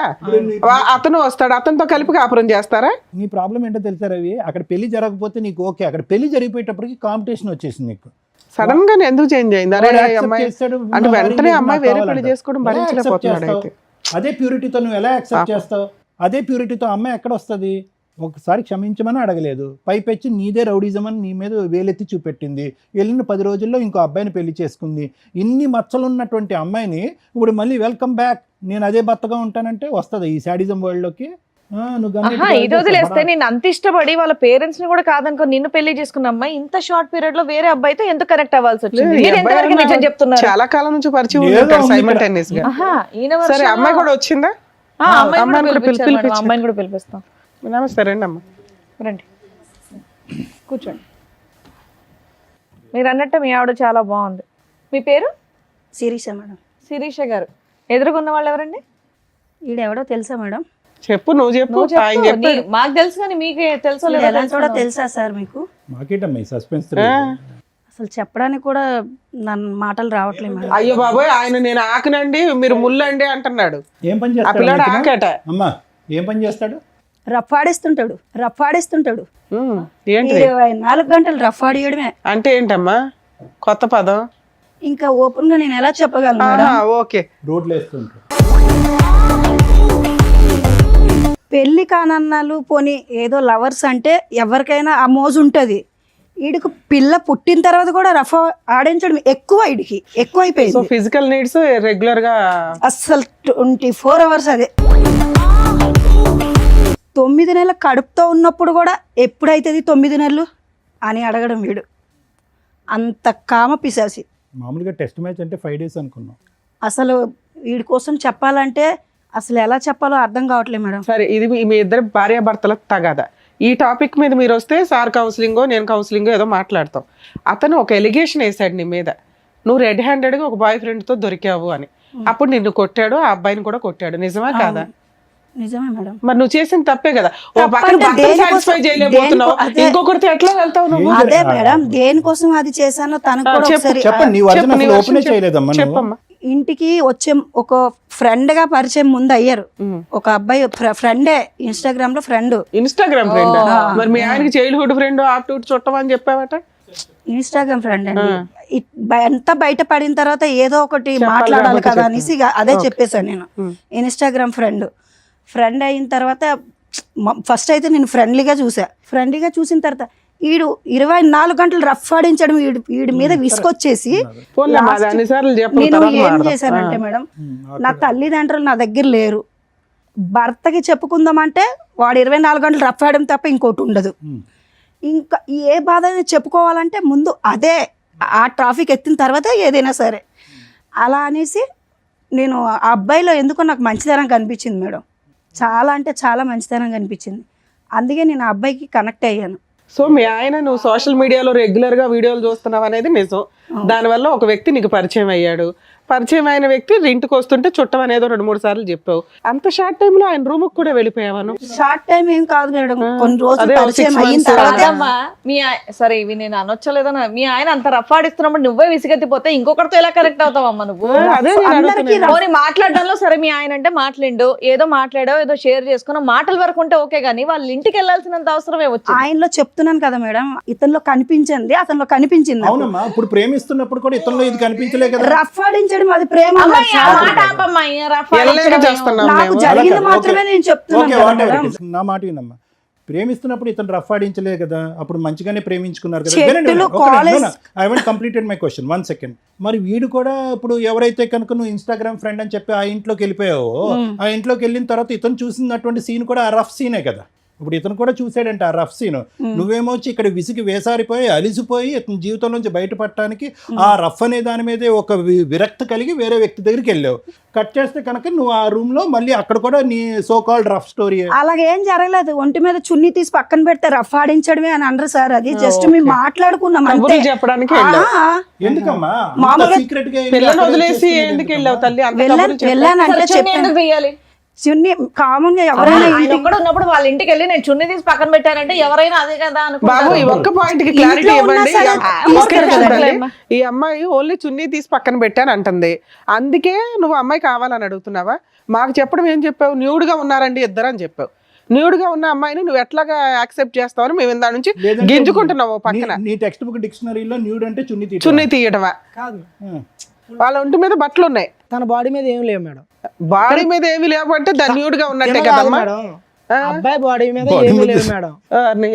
అతను వస్తాడు, అతనితో కలిపి కాపురం చేస్తారా? నీ ప్రాబ్లం ఏంటో తెలుసా రవి, అక్కడ పెళ్లి జరగకపోతే నీకు ఓకే, అక్కడ పెళ్లి జరిగిపోయేటప్పటికి కాంపిటీషన్ వచ్చేసింది నీకు. సడన్ గా ఎందుకు చేంజ్ అయింది? అరే వాడు accept అమ్మాయి చేస్తాడు, అంటే నా వెంటనే వాడిని అమ్మాయి నాకు వేరే పెళ్లి కావాలంటాడు. చేసుకోవడం ఎలా భరించలేకపోతున్నాడు accept అయితే. చేస్తావు? అదే ప్యూరిటీతో నువ్వు ఎలా యాక్సెప్ట్ చేస్తావు? అదే ప్యూరిటీతో అమ్మాయి ఎక్కడ వస్తుంది? ఒకసారి క్షమించమని అడగలేదు, పైపెచ్చి నీదే రౌడీజం అని నీ మీద వేలెత్తి చూపెట్టింది. వెళ్ళిన 10 రోజుల్లో ఇంకో అబ్బాయిని పెళ్లి చేసుకుంది. ఇన్ని మచ్చలు ఉన్నటువంటి అమ్మాయిని ఇప్పుడు మళ్ళీ వెల్కమ్ బ్యాక్, నేను అదే భర్తగా ఉంటానంటే వస్తుంది ఈ శాడిజం వరల్డ్ లోకి? ఇది వదిలేస్తే నేను అంత ఇష్టపడి వాళ్ళ పేరెంట్స్ ని కూడా కాదనుకో నిన్ను పెళ్లి చేసుకున్న అమ్మాయి ఇంత షార్ట్ పీరియడ్ లో వేరే అబ్బాయితో ఎందుకు కనెక్ట్ అవ్వాల్సి వచ్చింది? లేదు, ఈ మీరు అబ్బాయి ఎంతవరకు నిజం అన్నా చెప్తున్నారు? చాలా కాలం నుంచి పరిచయం ఏదో ఉంటాడు ఉంది సైమల్టేనియస్ గా. ఈయన సరే version అమ్మాయి లో- కూడా వచ్చిందా? అమ్మాయిని అమ్మాయిని కూడా కూడా పిలిపించాను మేడం, పిలిపించు. అమ్మాయిని కూడా పిలిపిస్తాం. నమస్తే, రండి అమ్మ. రండి కూర్చోండి. మీరు అన్నట్టు మీ ఆవిడ చాలా బాగుంది. మీ పేరు? శిరీష మేడం. శిరీష గారు. ఎదురుగున్న వాళ్ళు ఎవరండి? ఈడెవడో తెలుసా మేడం? చెప్పు, నువ్వు చెప్పు. నువ్వు చెప్పు. ఆయన చెప్పాడు. మాకు తెలుసు కానీ మీకే తెలుసో ఈడు లేదో ఎలాంటి కూడా తెలుసుకుందాం. తెలుసా సార్ మీకు? మాకేటమ్మా సస్పెన్స్? అసలు చెప్పడానికి కూడా నన్ను మాటలు రావట్లేదు మేడం. అయ్యో బాబోయ్, ఆయన నేను ఆకనండి మీరు ముల్లండి అంటున్నాడు. ఏం పని ఆ చేస్తాడు పిల్లాడు నీకు? ఆకట. అమ్మా ఏం పని చేస్తాడు? రఫాడిస్తుంటాడు. ఏంటి 24 గంటలు రఫాడియడమే. అంటే ఏంటమ్మా కొత్త పదం? ఇంకా ఓపెన్ గా నేను ఎలా చెప్పగలను మేడం? ఓకే. రోడ్లు వేస్తుంటాడు. పెళ్లి కానన్నాలు పోనీ ఏదో లవర్స్ అంటే ఎవరికైనా ఆ మోజు ఉంటుంది. వీడికి పిల్ల పుట్టిన తర్వాత కూడా రఫ్ ఆడించడం ఎక్కువ సో అయిపోయింది. ఫిజికల్ నీడ్స్ రెగ్యులర్ గా అస్సలు 24 hours అదే. 9 నెలల కడుపుతో ఉన్నప్పుడు కూడా ఎప్పుడైతుంది 9 నెలలు అని అడగడం వీడు. అంత కామ పిశాసి. మామూలుగా టెస్ట్ మ్యాచ్ అంటే 5 days అనుకున్నాం. అసలు వీడి కోసం చెప్పాలంటే అసలు ఎలా చెప్పాలో అర్థం కావట్లేదు మేడం. సరే, ఇది మీ ఇద్దరు భార్యాభర్తల తగాదా. ఈ టాపిక్ మీద మీరు వస్తే సార్ కౌన్సిలింగో నేను కౌన్సిలింగో ఏదో మాట్లాడతాం. అతను ఒక ఎలిగేషన్ వేసాడు నీ మీద, నువ్వు రెడ్ హ్యాండెడ్గా ఒక బాయ్ ఫ్రెండ్తో దొరికావు అని. అప్పుడు నిన్ను కొట్టాడు, ఆ అబ్బాయిని కూడా కొట్టాడు. నిజమా కాదా? నిజమే మేడం. మరి నువ్వు చేసిన తప్పే కదా. ఓ పక్కన తప్పంటే భర్తను దేనికోసం- satisfy చేయలేకపోతున్నావు, అదే. ఇంకొకరితో ఎట్లా వెళ్తావు నువ్వు? అదే మేడం, దేనికోసం అది చేశానో తనకు కూడా ఒకసారి చెప్పండి, నీ వర్జన్ నీ అసలు version ఓపెనే చేయలేదమ్మా నువ్వు. చెప్పమ్మా. ఇంటికి వచ్చే ఒక ఫ్రెండ్ గా పరిచయం ముందు అయ్యారు. ఒక అబ్బాయి ఫ్రెండే, ఇన్స్టాగ్రామ్ లో ఫ్రెండ్. Instagram friend? మరి మీ ఆయనకి చైల్డ్హుడ్ ఫ్రెండ్ ఆప్టూట్ చుట్టం అని చెప్పావట. ఇన్స్టాగ్రామ్ ఫ్రెండ్ అండి. ఎంత బయట పడిన తర్వాత ఏదో ఒకటి మాట్లాడాలి కదా అనేసి ఇక అదే చెప్పేశాను నేను. ఇన్స్టాగ్రామ్ ఫ్రెండ్ అయిన తర్వాత ఫస్ట్ అయితే నేను ఫ్రెండ్లీగా చూసిన తర్వాత వీడు 24 గంటలు రఫ్ ఆడించడం వీడి మీద విసుకొచ్చేసి పోన్లేమ్మా, అది అన్నిసార్లు చెప్పు, నేను తర్వాత ఏం మాట్లాడదాం. చేశానంటే మేడం, నా తల్లిదండ్రులు నా దగ్గర లేరు, భర్తకి చెప్పుకుందామంటే వాడు 24 గంటలు రఫ్ ఆడడం తప్ప ఇంకోటి ఉండదు. ఇంకా ఏ బాధ అయినా చెప్పుకోవాలంటే ముందు అదే ఆ ట్రాఫిక్ ఎత్తిన తర్వాత ఏదైనా సరే అలా అనేసి నేను ఆ అబ్బాయిలో ఎందుకో నాకు మంచితనం కనిపించింది మేడం. చాలా అంటే చాలా మంచితనం కనిపించింది. అందుకే నేను ఆ అబ్బాయికి కనెక్ట్ అయ్యాను. సో మీ ఆయన నువ్వు సోషల్ మీడియాలో రెగ్యులర్ గా వీడియోలు చూస్తున్నావు అనేది నిజం. దానివల్ల ఒక వ్యక్తి నీకు పరిచయం అయ్యాడు. పరిచయం అయిన వ్యక్తి ఇంటికి వస్తుంటే చుట్టం అనేదో 2-3 సార్లు చెప్పావు. అంత షార్ట్ టైమ్ లో ఆయన రూమ్ కూడా వెళ్ళిపోయావను. షార్ట్ టైం ఏం కాదు మేడం, కొన్ని రోజులు అదే, పరిచయం 6 అయిన months. తర్వాత కాదమ్మా, సరే ఇవి నేను అనొచ్చలేదా? మీ ఆయన అంత రఫ్ ఆడిస్తున్నప్పుడు నువ్వే విసిగెత్తిపోతే ఇంకొకరితో ఎలా కనెక్ట్ అవుతావమ్మా నువ్వు? అదే నేను అందరికీ అడుగుతున్నా. పోనీ మాట్లాడడంలో సరే మీ ఆయన అంటే మాట్లాడు, ఏదో మాట్లాడో ఏదో షేర్ చేసుకున్నా, మాటల వరకు ఉంటే ఓకే, కానీ వాళ్ళ ఇంటికి వెళ్ళాల్సినంత అవసరమే వచ్చింది. ఆయనలో చెప్తున్నాను కదా మేడం, ఇతనిలో కనిపించింది అతనిలో కనిపించింది. అవునమ్మా, ఇప్పుడు ప్రేమిస్తున్నప్పుడు కూడా ఇతరులో ఇది కనిపించలే కదా. రఫ్ ఆడించడం అది ప్రేమ అమ్మాయి, ఆ కాదు. మాట ఆపమ్మా, ఈ రఫ్ ఎల్లేగా ఆడించడం చేస్తున్నాం నాకు మేము. జరిగింది ఓకే, మాత్రమే నేను చెప్తున్నాను ఓకే, కదా what ever madam. It is. నా మాట వినమ్మా, ప్రేమిస్తున్నప్పుడు ఇతను రఫ్ ఆడించలే కదా, అప్పుడు మంచిగానే ప్రేమించుకున్నారు కదా. చెట్టులు, college I want completed my question, 1 second. మరి వీడు కూడా ఇప్పుడు ఎవరైతే కనుక నువ్వు ఇన్స్టాగ్రామ్ ఫ్రెండ్ అని చెప్పి ఆ ఇంట్లోకి వెళ్ళిపోయావో, ఆ ఇంట్లోకి వెళ్ళిన తర్వాత ఇతను చూసినటువంటి సీన్ కూడా ఆ రఫ్ సీనే కదా. ఇప్పుడు ఇతను కూడా చూసాడంట ఆ రఫ్ సీన్. నువ్వేమో వచ్చి ఇక్కడ విసిగి వేసారిపోయి అలిసిపోయి ఇతని జీవితం నుంచి బయటపడటానికి ఆ రఫ్ అనే దాని మీదే ఒక విరక్తి కలిగి వేరే వ్యక్తి దగ్గరికి వెళ్ళావు. కట్ చేస్తే కనుక నువ్వు ఆ రూమ్ లో మళ్ళీ అక్కడ కూడా నీ సో కాల్డ్ రఫ్ స్టోరీ. అలాగేం జరగలేదు. ఒంటి మీద చున్నీ తీసి పక్కన పెడితే రఫ్ ఆడించడమే అని అనరు సార్. అది జస్ట్ మేము మాట్లాడుకున్నాం అంతే. కబుర్లు చెప్పడానికి వెళ్ళావు. ఎందుకమ్మా మామూలుగా సీక్రెట్ గా పిల్లని వదిలేసి ఎందుకు వెళ్ళావు తల్లి? అంత కబుర్లు చెప్పు. వెళ్ళానంటే చున్నీ ఎందుకు తీయాలి? చున్నీ కామన్ గా ఎవరైనా ఆయన ఒక్కడు ఉన్నప్పుడు వాళ్ళ ఇంటికి వెళ్ళి నేను చున్నీ తీసి పక్కన పెట్టానంటే ఎవరైనా అదే కదా బాబు అనుకుంటారు. ఈ ఒక్క పాయింట్ కి క్లారిటీ ఇంట్లో ఉన్నా ఇవ్వండి. సరే చూడాలి. ఈ అమ్మాయి ఓన్లీ చున్నీ తీసి పక్కన పెట్టాను అంటుంది. అందుకే నువ్వు అమ్మాయి కావాలని అడుగుతున్నావా? మాకు చెప్పడం ఏం చెప్పావు? న్యూడ్ గా ఉన్నారండి ఇద్దరు అని చెప్పావు. న్యూడ్ గా ఉన్న అమ్మాయిని నువ్వు ఎట్లాగా యాక్సెప్ట్ చేస్తావని మేము ఇందా నుంచి గింజుకుంటున్నావు పక్కన. నీ టెక్స్ట్ బుక్ డిక్షనరీలో న్యూడ్ అంటే చున్నీ తీయడమా? కాదు, వాళ్ళ ఒంటి మీద బట్టలు ఉన్నాయి, తన బాడీ మీద ఏం లేవు మేడం. బాడీ మీద ఏమి లేవంటే దాన్ని న్యూడ్ గా ఉన్నట్టే ఏమో కాదు కదమ్మా. మేడం, అబ్బాయి బాడీ మీద Body ఏమీ మీద లేవు మేడం.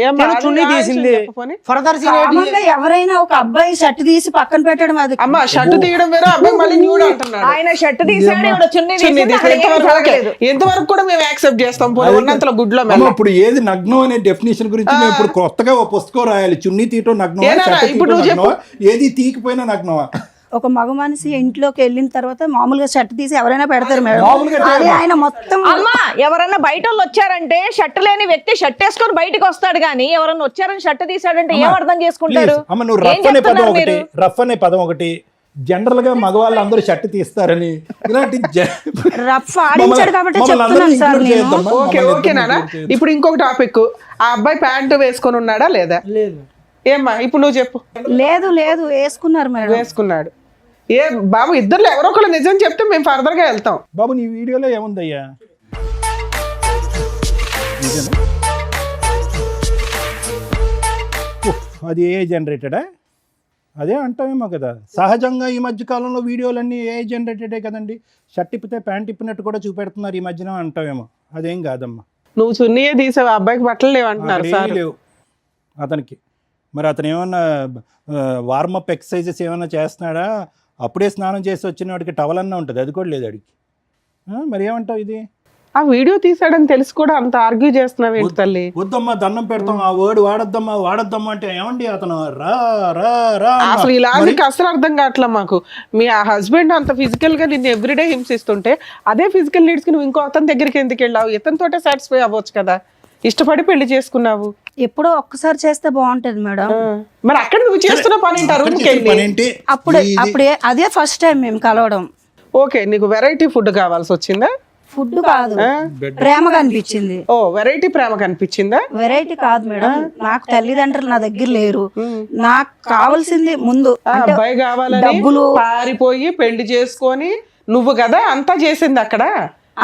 ఏం తను బాగా చున్నీ తీసింది. చెప్పపోని. ఫర్దర్ కామన్ గా ఎవరైనా ఒక అబ్బాయి షర్ట్ తీసి పక్కన పెట్టడం అది అమ్మ షర్ట్ తీయడం వేరే, అబ్బాయి మళ్ళీ న్యూడ్ అంటున్నాడు. ఆయన షర్ట్ తీసాడు, ఈవిడ చున్నీ చున్నీ తీసింది, తీసి అక్కడ ఏమీ ఎంతవరకు జరగలేదు. ఎంతవరకు కూడా మేము యాక్సెప్ట్ చేస్తాం. పోనీ ఉన్నంతలో గుడ్లో మెల్ల. ఇప్పుడు ఏది నగ్నం అనే డెఫినేషన్ గురించి మేము ఇప్పుడు కొత్తగా ఓ పుస్తకం రాయాలి. చున్నీ తీయటం నగ్నమా, ఏనా, షర్ట్ ఇప్పుడు తీయటం నువ్వు నగ్నమా, ఏది తీయకపోయినా నగ్నమా? ఒక మగ మనిషి ఇంట్లోకి వెళ్ళిన తర్వాత మామూలుగా షర్ట్ తీసి ఎవరైనా పెడతారు మేడం. మామూలుగా అదే ఆయన మొత్తం అమ్మా ఎవరన్నా బయట వాళ్ళు వచ్చారంటే షర్ట్ లేని వ్యక్తి షర్ట్ వేసుకొని బయటకు వస్తాడు, కానీ ఎవరన్నా వచ్చారని షర్ట్ తీసాడంటే ఏం అర్థం చేసుకుంటారు? Please, అమ్మ నువ్వు ఏం రఫ్ అనే పదం చెప్తున్నారు ఒకటి, మీరు? రఫ్ అనే పదం ఒకటి, జనరల్ గా మగవాళ్ళు అందరూ షర్ట్ తీస్తారని ఇలాంటి రఫ్ ఆడించాడు కాబట్టి చెప్తున్నాను సార్ నేను. ఓకే ఓకే నాన్న. ఇప్పుడు ఇంకొక టాపిక్, ఆ అబ్బాయి ప్యాంటు వేసుకొని ఉన్నాడా లేదా? లేదు. ఏమ్మా ఇప్పుడు నువ్వు చెప్పు. లేదు లేదు వేసుకున్నారు మేడం. వేసుకున్నాడు. ఏ బాబు ఇద్దరులో ఎవరో ఒకళ్ళు నిజం చెప్తే మేము ఫర్దర్ గా వెళ్తాం. బాబు నీ వీడియోలో ఏముందయ్యా? నిజమే? ఉఫ్, అది ఏ జనరేటెడా? అదే అంటామేమో కదా. సహజంగా ఈ మధ్య కాలంలో వీడియోలన్నీ ఏ జనరేటెడే కదండి. షర్ట్ ఇప్పితే ప్యాంట్ ఇప్పినట్టు కూడా చూపెడుతున్నారు ఈ మధ్యన అంటామేమో. అదేం కాదమ్మా. నువ్వు చున్నీయే తీసావు, అబ్బాయికి బట్టలు లేవంటున్నారు అక్కడ సార్. ఏమీ లేవు అతనికి. మరి అతను ఏమన్నా వార్మప్ ఎక్సర్సైజెస్ ఏమన్నా చేస్తున్నాడా? అప్పుడే స్నానం చేసి వచ్చిన వాడికి టవల్ అన్నా ఉంటుంది, అది కూడా లేదు అడిగి. మరి ఏమంటావు ఇది? ఆ వీడియో తీసాడని తెలిసి కూడా అంత ఆర్గ్యూ చేస్తున్నావు ఏంటి తల్లి? వద్దమ్మా దండం పెడతాం, ఆ వర్డ్ వాడొద్దమ్మా అంటే ఏమండి అతను రా రా రా అన్నా. అసలు ఈ లాజిక్ అసలు అర్థం కావట్లే మాకు. మీ ఆ హస్బెండ్ అంత ఫిజికల్ గా నిన్ను ఎవ్రీడే హింసిస్తుంటే అదే ఫిజికల్ నీడ్స్ కి నువ్వు ఇంకో అతని దగ్గరికి ఎందుకు వెళ్ళావు? ఇతనితోటే సాటిస్ఫై అవ్వచ్చు కదా. ఇష్టపడి పెళ్లి చేసుకున్నావు. ఎప్పుడో ఒక్కసారి చేస్తే బాగుంటది మేడం. మరి అక్కడ నువ్వు చేస్తున్న పని ఏంటి? ఆ అక్కడ రూమ్కి చేసిన వెళ్ళి పని ఏంటి? అప్పుడే అదే ఫస్ట్ టైం మేము కలవడం. ఓకే, నీకు వెరైటీ ఫుడ్ కావాల్సి వచ్చిందా? ఫుడ్ కాదు, ప్రేమగా అనిపించింది. ఓ వెరైటీ ప్రేమ కనిపించిందా? వెరైటీ కాదు మేడం, నాకు తల్లిదండ్రులు నా దగ్గర లేరు. నాకు కావాల్సింది ముందు ఆ అంటే అబ్బాయి కావాలని డబ్బులు. పారిపోయి పెళ్లి చేసుకొని నువ్వు కదా అంతా చేసింది అక్కడ.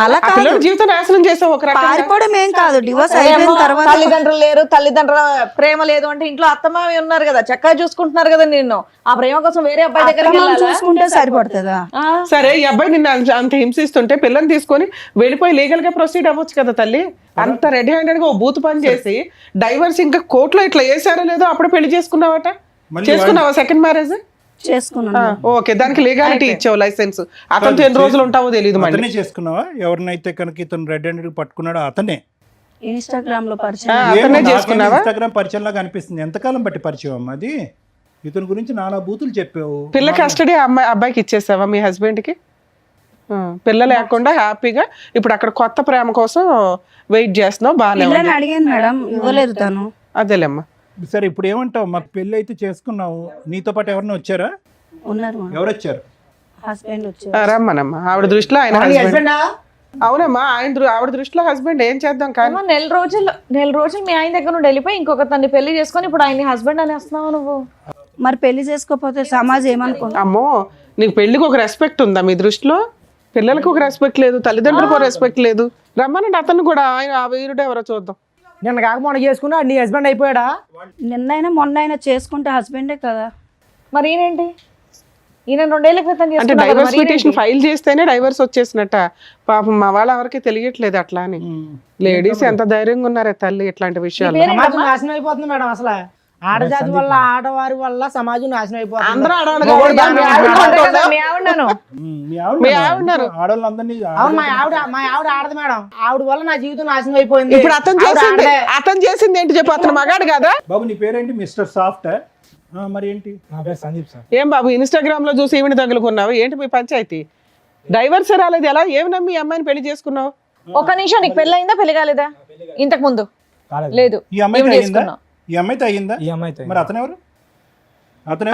అలా ఆ పిల్లల జీవితం నాశనం చేసావు ఒక రకంగా. పారిపోవడం ఏం కాదు, డివోర్స్ అయిపోయిన ఏమో, తర్వాత తల్లిదండ్రులు లేరు, తల్లిదండ్రుల ప్రేమ లేదు అంటే ఇంట్లో అత్తమావి ఉన్నారు కదా, చక్కగా చూసుకుంటున్నారు కదా నిన్ను. ఆ ప్రేమ కోసం వేరే అబ్బాయి దగ్గరికి అక్రమం వెళ్ళాలా? చూసుకుంటే సరిపడుతుందా? సరే ఈ అబ్బాయి నిన్ను అంత హింసిస్తుంటే పిల్లని తీసుకొని వెళ్ళిపోయి లీగల్ గా ప్రొసీడ్ అవ్వచ్చు కదా తల్లి. అంత రెడీ హ్యాండెడ్ గా ఓ బూత్ పని చేసి డైవర్స్ ఇంకా కోర్టులో ఇట్లా వేసారో లేదో అప్పుడు పెళ్లి చేసుకున్నావట. చేసుకున్నావా సెకండ్ మ్యారేజ్? చేసుకున్నాను. ఓకే, దానికి లీగాలిటీ ఇచ్చావు, లైసెన్స్. అతనితో ఎన్ని రోజులు ఉంటావో తెలియదు. మళ్ళీ అతనే చేసుకున్నావా? ఎవరినైతే కనుక ఇతను రెడ్ హ్యాండెడ్ పట్టుకున్నాడో అతనే. ఇన్స్టాగ్రామ్ లో పరిచయం. అతనే చేసుకున్నావా? ఇన్స్టాగ్రామ్ పరిచయం లాగా అనిపిస్తుంది. ఎంతకాలం బట్టి పరిచయం అమ్మా అది? ఇతని గురించి నానా బూతులు చెప్పావు. పిల్ల కస్టడీ అబ్బాయికి ఇచ్చేసావా మీ హస్బెండ్ కి? పిల్ల లేకుండా హ్యాపీగా ఇప్పుడు అక్కడ కొత్త ప్రేమ కోసం వెయిట్ చేస్తున్నావు. బాగానే ఉంది. పిల్లని అడిగాను మేడం, ఇవ్వలేదు తను. అదేలేమ్మా. సరే ఇప్పుడు ఏమంటావు? మాకు పెళ్ళి అయితే చేసుకున్నావు, నీతో పాటు ఎవరైనా వచ్చారా? ఉన్నారు ఎవరు వచ్చారు? హస్బెండ్ వచ్చారు. రమ్మనమ్మా. ఆవిడ దృష్టిలో ఆయన హస్బెండ్. అవునమ్మా, ఆవిడ దృష్టిలో హస్బెండ్. ఏం చేద్దాం కానీ. ఏమో, నెల రోజులు మీ ఆయన దగ్గర నుండి వెళ్ళిపోయి ఇంకొక తన్ని పెళ్లి చేసుకొని ఇప్పుడు ఆయన హస్బెండ్ అనేస్తున్నావు నువ్వు. మరి పెళ్లి చేసుకోకపోతే సమాజం ఏమనుకుంటుంది? అమ్మో, నీకు పెళ్లికి ఒక రెస్పెక్ట్ ఉందా మీ దృష్టిలో? పిల్లలకు ఒక రెస్పెక్ట్ లేదు, తల్లిదండ్రులకు ఒక రెస్పెక్ట్ లేదు. రమ్మనండి అతను కూడా. ఆయన ఆ వీరుడు ఎవరో చూద్దాం. నిన్న కాక మొన్న చేసుకున్నా నీ హస్బెండ్ అయిపోయాడా? నిన్నైనా మొన్నైనా చేసుకుంటే హస్బెండే కదా. మరి ఈయనేంటి? ఈయన 2 ఏళ్ల క్రితం అంటే చేసుకున్నాడు కదా, డైవర్స్ మరి పిటిషన్ ఫైల్ చేస్తేనే డైవర్స్ వచ్చేసినట్ట. పాపం మా వాళ్ళ ఎవరికి తెలియట్లేదు అట్లా అని. లేడీస్ ఎంత ధైర్యంగా ఉన్నారే తల్లి ఇట్లాంటి విషయాలు. సమాజం నాశనం అయిపోతుంది మేడం. అసలు ఆడజాతి వల్ల ఆడవారి వల్ల సమాజం నాశనం అయిపోతుంది. అందరూ ఆడవాళ్ళు మొగోడు కాదు, బాగానే మీ ఆవిడ ఉంటాడు. అంటుందా? మీ ఆవిడను మీ ఆవిడ ఆడవాళ్ళందరినీ అవును, మా ఆవిడ ఆడదు మేడం. ఆవిడ వల్ల నా జీవితం నాశనం అయిపోయింది. ఇప్పుడు అతను చేసింది ఏంటి చెప్పు, అతను మగాడు కదా? బాబు నీ పేరేంటి? మిస్టర్ సాఫ్ట్ మరి ఏంటి? నా పేరు సందీప్ సార్. ఏం బాబు ఇన్స్టాగ్రామ్ లో చూసి ఈవిని తగులుకున్నావు ఏంటి మీ పంచాయతీ? డైవర్స్ రాలేదు, ఎలా ఏమి నమ్మి ఈ అమ్మాయిని పెళ్లి చేసుకున్నావు? ఒక నిమిషం, నీకు పెళ్ళి అయిందా పెళ్లి కాలేదా? ఇంతకు ముందు లేదు. ఈ అమ్మాయితో ఈవిడ అయ్యిందా? చేసుకున్నావు. ఈ అమ్మాయితో అయ్యిందా? ఈ అమ్మాయితో మరి అతనెవరు?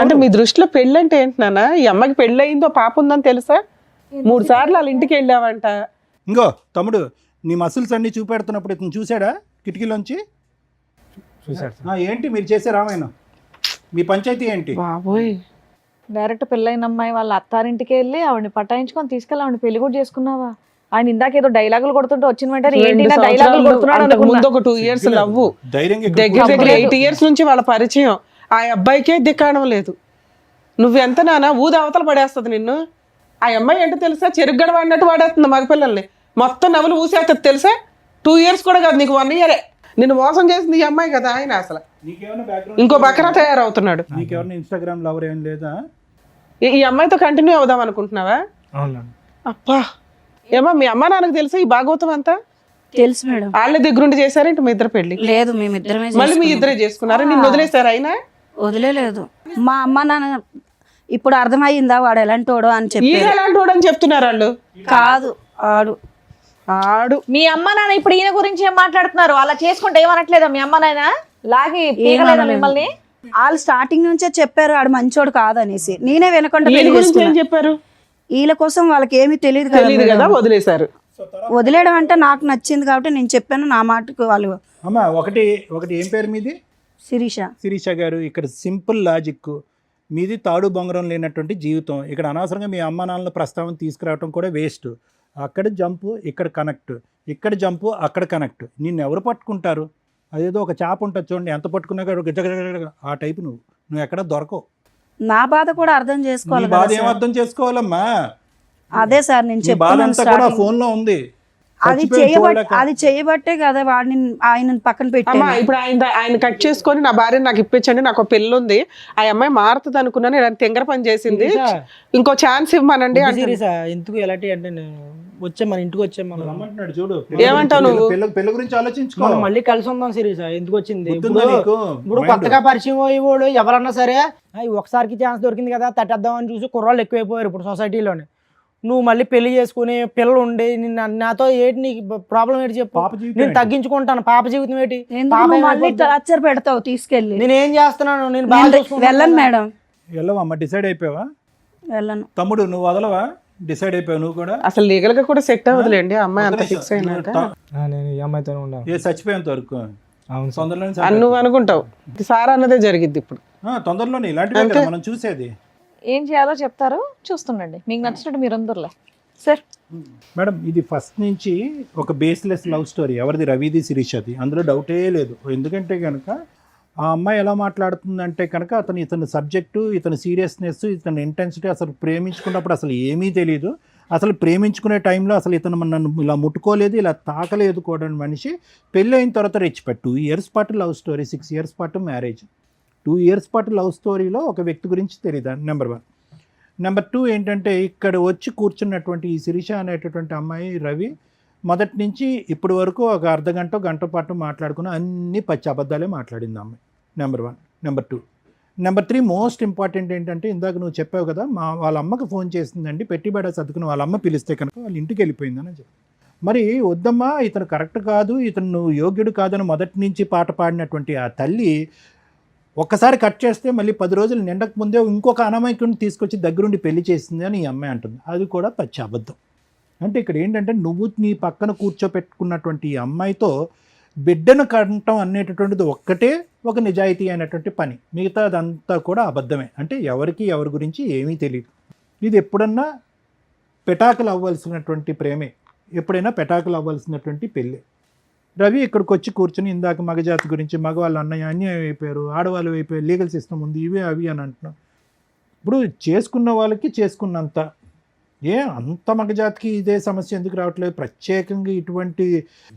అంటే మీ దృష్టిలో పెళ్ళి అంటే ఏంటి నాన్న? ఈ అమ్మాయికి పెళ్ళి అయిందో పాప ఉందని తెలుసా? 3 సార్లు వాళ్ళ ఇంటికి వెళ్ళావంట. ఇంకో తమ్ముడు, నీ మసిల్స్ అన్ని చూపెడుతున్నప్పుడు ఇతను చూసాడా కిటికీలోంచి? చూసాడు. ఏంటి మీరు చేసే రామాయణం? మీ పంచాయతీ ఏంటి? బాబోయ్, డైరెక్ట్ పెళ్ళైన అమ్మాయి వాళ్ళ అత్తారింటికి వెళ్ళి ఆవిడని పటాయించుకొని తీసుకెళ్ళి ఆవిడని పెళ్లి కూడా చేసుకున్నావా? ఆయన ఇందాక ఏదో డైలాగులు కొడుతుంటే వచ్చిన వెంటనే ఏంటి నా డైలాగులు కొడుతున్నాడు అంతకు అనుకున్నా. ముందు ఒక 2 years లవ్వు, ధైర్యంగా దగ్గర 8 years నుంచి వాళ్ళ పరిచయం. ఆ అబ్బాయికే దిక్కాడం లేదు. నువ్వెంత నానా ఊది అవతల పడేస్తుంది నిన్ను. ఆ అమ్మాయి ఏంటో తెలుసా, చెరుగ్గడ వాడినట్టు వాడేస్తుంది మగపిల్లల్ని. మొత్తం నవ్వులు ఊసేస్తుంది తెలుసా? 2 years కూడా కాదు, నీకు 1 year. నిన్ను మోసం చేసింది ఈ అమ్మాయి కదా. ఆయన అసలు నీకేమైనా బ్యాక్గ్రౌండ్? ఇంకో బకరా తయారవుతున్నాడు. నీకెవరైనా ఇన్స్టాగ్రామ్ లవర్ ఏం లేదా? ఈ అమ్మాయితో కంటిన్యూ అవుదాం అనుకుంటున్నావా? అవును. అప్పా, ఏమో మీ అమ్మ నాన్నకు తెలుసా ఈ భాగవతం అంతా? తెలుసు మేడం. వాళ్ళ దగ్గరుండి చేశారేంటి మీ ఇద్దరు పెళ్లి? లేదు, మేమిద్దరమే మళ్ళీ మీ ఇద్దరే చేసుకున్నారు. నిన్ను వదిలేశారు అయినా? వదిలేదు. మా అమ్మ నాన్న ఇప్పుడు అర్థమయ్యిందా వాడు ఎలాంటోడో అని చెప్పి. ఈయన ఎలాంటి వాడు అని చెప్తున్నారు వాళ్ళు. కాదు, ఆడు మీ అమ్మ నాన్న ఇప్పుడు ఈయన గురించి ఏం మాట్లాడుతున్నారు? అలా చేసుకుంటే ఏమనట్లేదా మీ అమ్మ నాయన? లాగి పీకలేదా మిమ్మల్ని? వాళ్ళు స్టార్టింగ్ నుంచే చెప్పారు ఆడు మంచోడు కాదనేసి. నేనే వినకుండా ఈయన పెళ్లి గురించి ఏం చేసుకున్నా. చెప్పారు? వీళ్ళ కోసం వాళ్ళకి ఏమీ తెలియదు తెలియదు కదా, వదిలేశారు. వదిలేయడం అంటే నాకు నచ్చింది కాబట్టి నేను చెప్పాను. నా మాటకు వాళ్ళు అమ్మా ఒకటి ఏం పేరు మీది? శిరీష. శిరీష గారు, ఇక్కడ సింపుల్ లాజిక్. మీది తాడు బొంగరం లేనటువంటి జీవితం. ఇక్కడ అనవసరంగా మీ అమ్మ నాన్నల ప్రస్తావన తీసుకురావడం కూడా వేస్ట్. అక్కడ జంపు, ఇక్కడ కనెక్ట్, ఇక్కడ జంపు, అక్కడ కనెక్ట్. నిన్ను ఎవరు పట్టుకుంటారు? అదేదో ఒక చేప ఉంటుంది చూడండి, ఎంత పట్టుకున్నా కూడా ఆ టైపు. నువ్వు ఎక్కడ దొరకవు. నా బాధ కూడా అర్థం నీ చేసుకోవాలి బాధ కదా ఏం సార్. అర్థం చేసుకోవాలమ్మా? అదే సార్ నేను నీ బాధ చెప్తున్నాను అంతా కూడా starting. ఫోన్ లో ఉంది. అది చేయబట్టే కదా వాడిని ఆయన పక్కన అమ్మా పెట్టాను. ఇప్పుడు ఆయన కట్ చేసుకొని నా భార్యని నాకు ఇప్పించండి, నాకు ఒక పెళ్ళి ఉంది, ఆ అమ్మాయి మారుతుంది అనుకున్నాను, ఇలాంటి తెంగర పని చేసింది, ఇంకో ఛాన్స్ ఇవ్వమనండి అంటే. సీరియసా? ఎందుకు ఎలాంటి అంటే వచ్చే మన ఇంటికి వచ్చే మనం రమ్మంటున్నాడు చూడు. ఏమంటావు నువ్వు? పెళ్ళి గురించి ఆలోచించుకో. మనం మళ్ళీ కలిసి ఉందాం సీరియసా? ఎందుకు వచ్చింది బుద్ధుందా నీకు? ఇప్పుడు కొత్తగా పరిచయం అయ్యేవాడు ఎవరన్నా సరే ఒకసారికి ఛాన్స్ దొరికింది కదా తట్టేద్దామని చూసి కుర్రాళ్ళు ఎక్కువైపోయారు ఇప్పుడు సొసైటీలోనే. నువ్వు మళ్ళీ పెళ్లి చేసుకుని పిల్లలు ఉండి నాతో ఏంటి నీకు ప్రాబ్లం ఏంటి చెప్పు? పాప జీవితం నేను తగ్గించుకుంటాను. పాప జీవితం ఏంటి? ఎందుకు నువ్వు మళ్ళీ టార్చర్ పెడతావు తీసుకెళ్ళి? నేను ఏం చేస్తున్నాను? నేను బాగా చూసుకుంటున్నాను. వెళ్ళను మేడం, వెళ్ళవమ్మా, డిసైడ్ అయిపోయావా? వెళ్ళను. తమ్ముడు నువ్వు వదలవా? డిసైడ్ అయిపోయావు నువ్వు కూడా? అసలు లీగల్ గా కూడా సెట్ అవ్వదులేండి ఆ అమ్మాయి అంత ఫిక్స్ అయినాక. నేను ఈ అమ్మాయితోనే ఉన్నాను. ఏ చచ్చిపోయేంత వరకు? అవును సార్. తొందరలోనే నువ్వు అనుకుంటావు సార్ అన్నదే జరిగిద్ది ఇప్పుడు. తొందరలోనే ఇలాంటివే కదా మనం చూసేది. ఏం చేయాలో చెప్తారు, చూస్తుండండి. మీకు నచ్చినట్టు మీరు అందరులే సార్. మేడం ఇది ఫస్ట్ నుంచి ఒక బేస్లెస్ లవ్ స్టోరీ. ఎవరిది? రవిది, శిరీషది. అందులో డౌటే లేదు. ఎందుకంటే కనుక ఆ అమ్మాయి ఎలా మాట్లాడుతుందంటే కనుక ఇతని సబ్జెక్టు, ఇతని సీరియస్నెస్, ఇతని ఇంటెన్సిటీ, అసలు ప్రేమించుకున్నప్పుడు అసలు ఏమీ తెలియదు. అసలు ప్రేమించుకునే టైంలో అసలు ఇతను నన్ను ఇలా ముట్టుకోలేదు, ఇలా తాకలేదు కూడా మనిషి. పెళ్ళి అయిన తర్వాత రెచ్చిపెట్టు 2 years పాటు లవ్ స్టోరీ, 6 years పాటు మ్యారేజ్. 2 years పాటు లవ్ స్టోరీలో ఒక వ్యక్తి గురించి తెలియదు. నెంబర్ 1. నెంబర్ 2 ఏంటంటే ఇక్కడ వచ్చి కూర్చున్నటువంటి ఈ శిరీష అనేటటువంటి అమ్మాయి రవి మొదటి నుంచి ఇప్పటి వరకు ఒక గంట పాటు మాట్లాడుకుని అన్ని పచ్చి అబద్ధాలే మాట్లాడింది అమ్మాయి. Number 1. Number 2. Number 3 most important ఏంటంటే ఇందాక నువ్వు చెప్పావు కదా, వాళ్ళ అమ్మకి ఫోన్ చేసిందండి, పెట్టిబడ సర్దుకుని వాళ్ళ అమ్మ పిలిస్తే కనుక వాళ్ళ ఇంటికి వెళ్ళిపోయిందని చెప్పి. మరి వద్దమ్మా, ఇతను కరెక్ట్ కాదు, ఇతను నువ్వు యోగ్యుడు కాదని మొదటి నుంచి పాట పాడినటువంటి ఆ తల్లి ఒక్కసారి కట్ చేస్తే మళ్ళీ 10 రోజులు నిండక ముందే ఇంకొక అనామకుడిని తీసుకొచ్చి దగ్గరుండి పెళ్లి చేసింది అని ఈ అమ్మాయి అంటుంది. అది కూడా పచ్చి అబద్ధం. అంటే ఇక్కడ ఏంటంటే నువ్వు నీ పక్కన కూర్చోపెట్టుకున్నటువంటి ఈ అమ్మాయితో బిడ్డను కంటం అనేటటువంటిది ఒక్కటే ఒక నిజాయితీ అయినటువంటి పని. మిగతా అదంతా కూడా అబద్ధమే. అంటే ఎవరికి ఎవరి గురించి ఏమీ తెలియదు. ఇది ఎప్పుడన్నా పెటాకులు అవ్వాల్సినటువంటి ప్రేమే, ఎప్పుడైనా పెటాకులు అవ్వాల్సినటువంటి పెళ్ళి. రవి ఇక్కడికి వచ్చి కూర్చొని ఇందాక మగజాతి గురించి, మగవాళ్ళు అన్నయ్య అన్యాయం అయిపోయారు, ఆడవాళ్ళు అయిపోయారు, లీగల్ సిస్టమ్ ఉంది, ఇవే అవి అని అంటున్నాం. ఇప్పుడు చేసుకున్న వాళ్ళకి చేసుకున్నంత, అంత మగజాతికి ఇదే సమస్య ఎందుకు రావట్లేదు? ప్రత్యేకంగా ఇటువంటి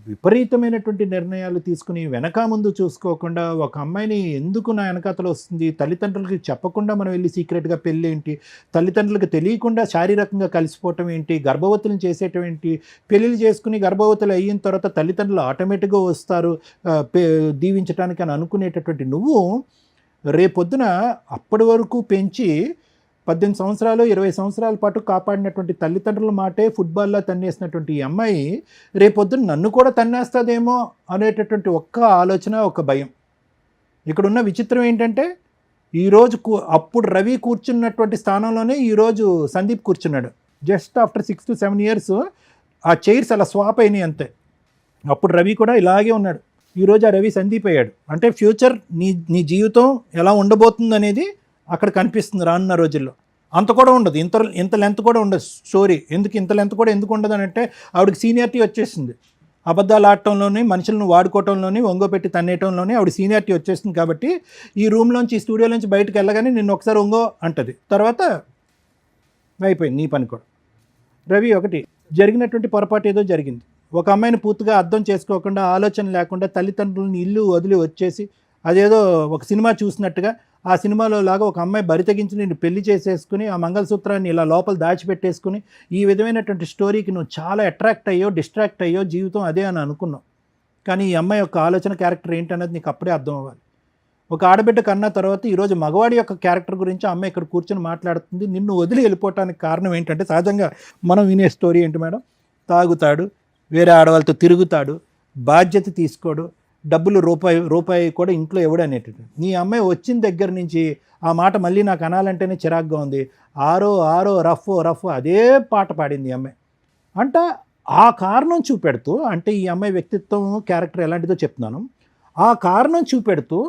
విపరీతమైనటువంటి నిర్ణయాలు తీసుకుని వెనక ముందు చూసుకోకుండా ఒక అమ్మాయిని ఎందుకు నా వెనకాతలు వస్తుంది, తల్లిదండ్రులకి చెప్పకుండా మనం వెళ్ళి సీక్రెట్గా పెళ్ళి ఏంటి, తల్లిదండ్రులకు తెలియకుండా శారీరకంగా కలిసిపోవటం ఏంటి, గర్భవతులను చేసేయటం ఏంటి, పెళ్ళిళ్ళు చేసుకుని గర్భవతులు అయిన తర్వాత తల్లిదండ్రులు ఆటోమేటిక్గా వస్తారు దీవించడానికి అని అనుకునేటటువంటి నువ్వు రేపొద్దున అప్పటి వరకు పెంచి 18 సంవత్సరాలు 20 సంవత్సరాల పాటు కాపాడినటువంటి తల్లిదండ్రుల మాటే ఫుట్బాల్లో తన్నేసినటువంటి ఈ అమ్మాయి రేపొద్దున నన్ను కూడా తన్నేస్తుందేమో అనేటటువంటి ఒక్క ఆలోచన, ఒక భయం. ఇక్కడున్న విచిత్రం ఏంటంటే ఈరోజు అప్పుడు రవి కూర్చున్నటువంటి స్థానంలోనే ఈరోజు సందీప్ కూర్చున్నాడు. జస్ట్ ఆఫ్టర్ 6 to 7 years ఆ చైర్స్ అలా స్వాప్ అయినాయి అంతే. అప్పుడు రవి కూడా ఇలాగే ఉన్నాడు, ఈరోజు ఆ రవి సందీప్ అయ్యాడు. అంటే ఫ్యూచర్ నీ జీవితం ఎలా ఉండబోతుంది అనేది అక్కడ కనిపిస్తుంది రానున్న రోజుల్లో. అంత కూడా ఉండదు, ఇంత లెంత్ కూడా ఉండదు స్టోరీ. ఇంత లెంత్ కూడా ఎందుకు ఉండదు అని అంటే ఆవిడకి సీనియారిటీ వచ్చేసింది. అబద్ధాలు ఆడటంలోని, మనుషులను వాడుకోవటంలోని, ఒంగోపెట్టి తన్నేయటంలోని ఆవిడ సీనియారిటీ వచ్చేసింది. కాబట్టి ఈ రూమ్లోంచి, ఈ స్టూడియోలోంచి బయటకు వెళ్ళగానే నిన్ను ఒకసారి ఒంగో అంటది, తర్వాత అయిపోయింది నీ పని కూడా. రవి ఒకటి జరిగినటువంటి పొరపాటు ఏదో జరిగింది. ఒక అమ్మాయిని పూర్తిగా అర్థం చేసుకోకుండా, ఆలోచన లేకుండా తల్లిదండ్రులని ఇల్లు వదిలి వచ్చేసి అదేదో ఒక సినిమా చూసినట్టుగా ఆ సినిమాలో లాగా ఒక అమ్మాయి బరి తెగించి నేను పెళ్లి చేసేసుకుని ఆ మంగళసూత్రాన్ని ఇలా లోపల దాచిపెట్టేసుకుని ఈ విధమైనటువంటి స్టోరీకి నువ్వు చాలా అట్రాక్ట్ అయ్యో, డిస్ట్రాక్ట్ అయ్యో, జీవితం అదే అని అనుకున్నావు. కానీ ఈ అమ్మాయి యొక్క ఆలోచన క్యారెక్టర్ ఏంటన్నది నీకు అప్పుడే అర్థం అవ్వాలి. ఒక ఆడబిడ్డ కన్నా తర్వాత ఈరోజు మగవాడి యొక్క క్యారెక్టర్ గురించి అమ్మాయి ఇక్కడ కూర్చొని మాట్లాడుతుంది. నిన్ను వదిలి వెళ్ళిపోవటానికి కారణం ఏంటంటే సహజంగా మనం వినే స్టోరీ ఏంటి మేడం, తాగుతాడు, వేరే ఆడవాళ్ళతో తిరుగుతాడు, బాధ్యత తీసుకోడు, డబ్బులు రూపాయి కూడా ఇంట్లో ఇవ్వడు అనేటట్టు. నీ అమ్మాయి వచ్చిన దగ్గర నుంచి ఆ మాట మళ్ళీ నాకు అనాలంటేనే చిరాగ్గా ఉంది. ఆరో రఫ్ అదే పాట పాడింది ఈ అమ్మాయి. అంటే ఆ కారణం చూపెడుతూ, అంటే ఈ అమ్మాయి వ్యక్తిత్వం క్యారెక్టర్ ఎలాంటిదో చెప్తున్నాను, ఆ కారణం చూపెడుతూ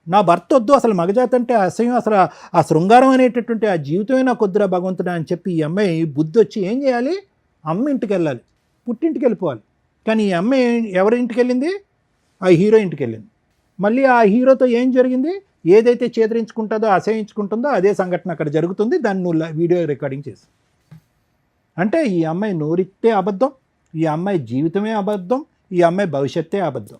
నా భర్త వద్దు, అసలు మగజాతి అంటే అసహ్యం, అసలు ఆ శృంగారం అనేటటువంటి ఆ జీవితమే నాకు వద్దురా భగవంతుడా అని చెప్పి ఈ అమ్మాయి బుద్ధి వచ్చి ఏం చేయాలి, అమ్మ ఇంటికి వెళ్ళాలి, పుట్టింటికి వెళ్ళిపోవాలి. కానీ ఈ అమ్మాయి ఎవరి ఇంటికి వెళ్ళింది, ఆ హీరో ఇంటికి వెళ్ళింది. మళ్ళీ ఆ హీరోతో ఏం జరిగింది, ఏదైతే చేదరించుకుంటుందో, అసహించుకుంటుందో అదే సంఘటన అక్కడ జరుగుతుంది. దాన్ని నువ్వు వీడియో రికార్డింగ్ చేసి, అంటే ఈ అమ్మాయి నోరితే అబద్ధం, ఈ అమ్మాయి జీవితమే అబద్ధం, ఈ అమ్మాయి భవిష్యత్తే అబద్ధం.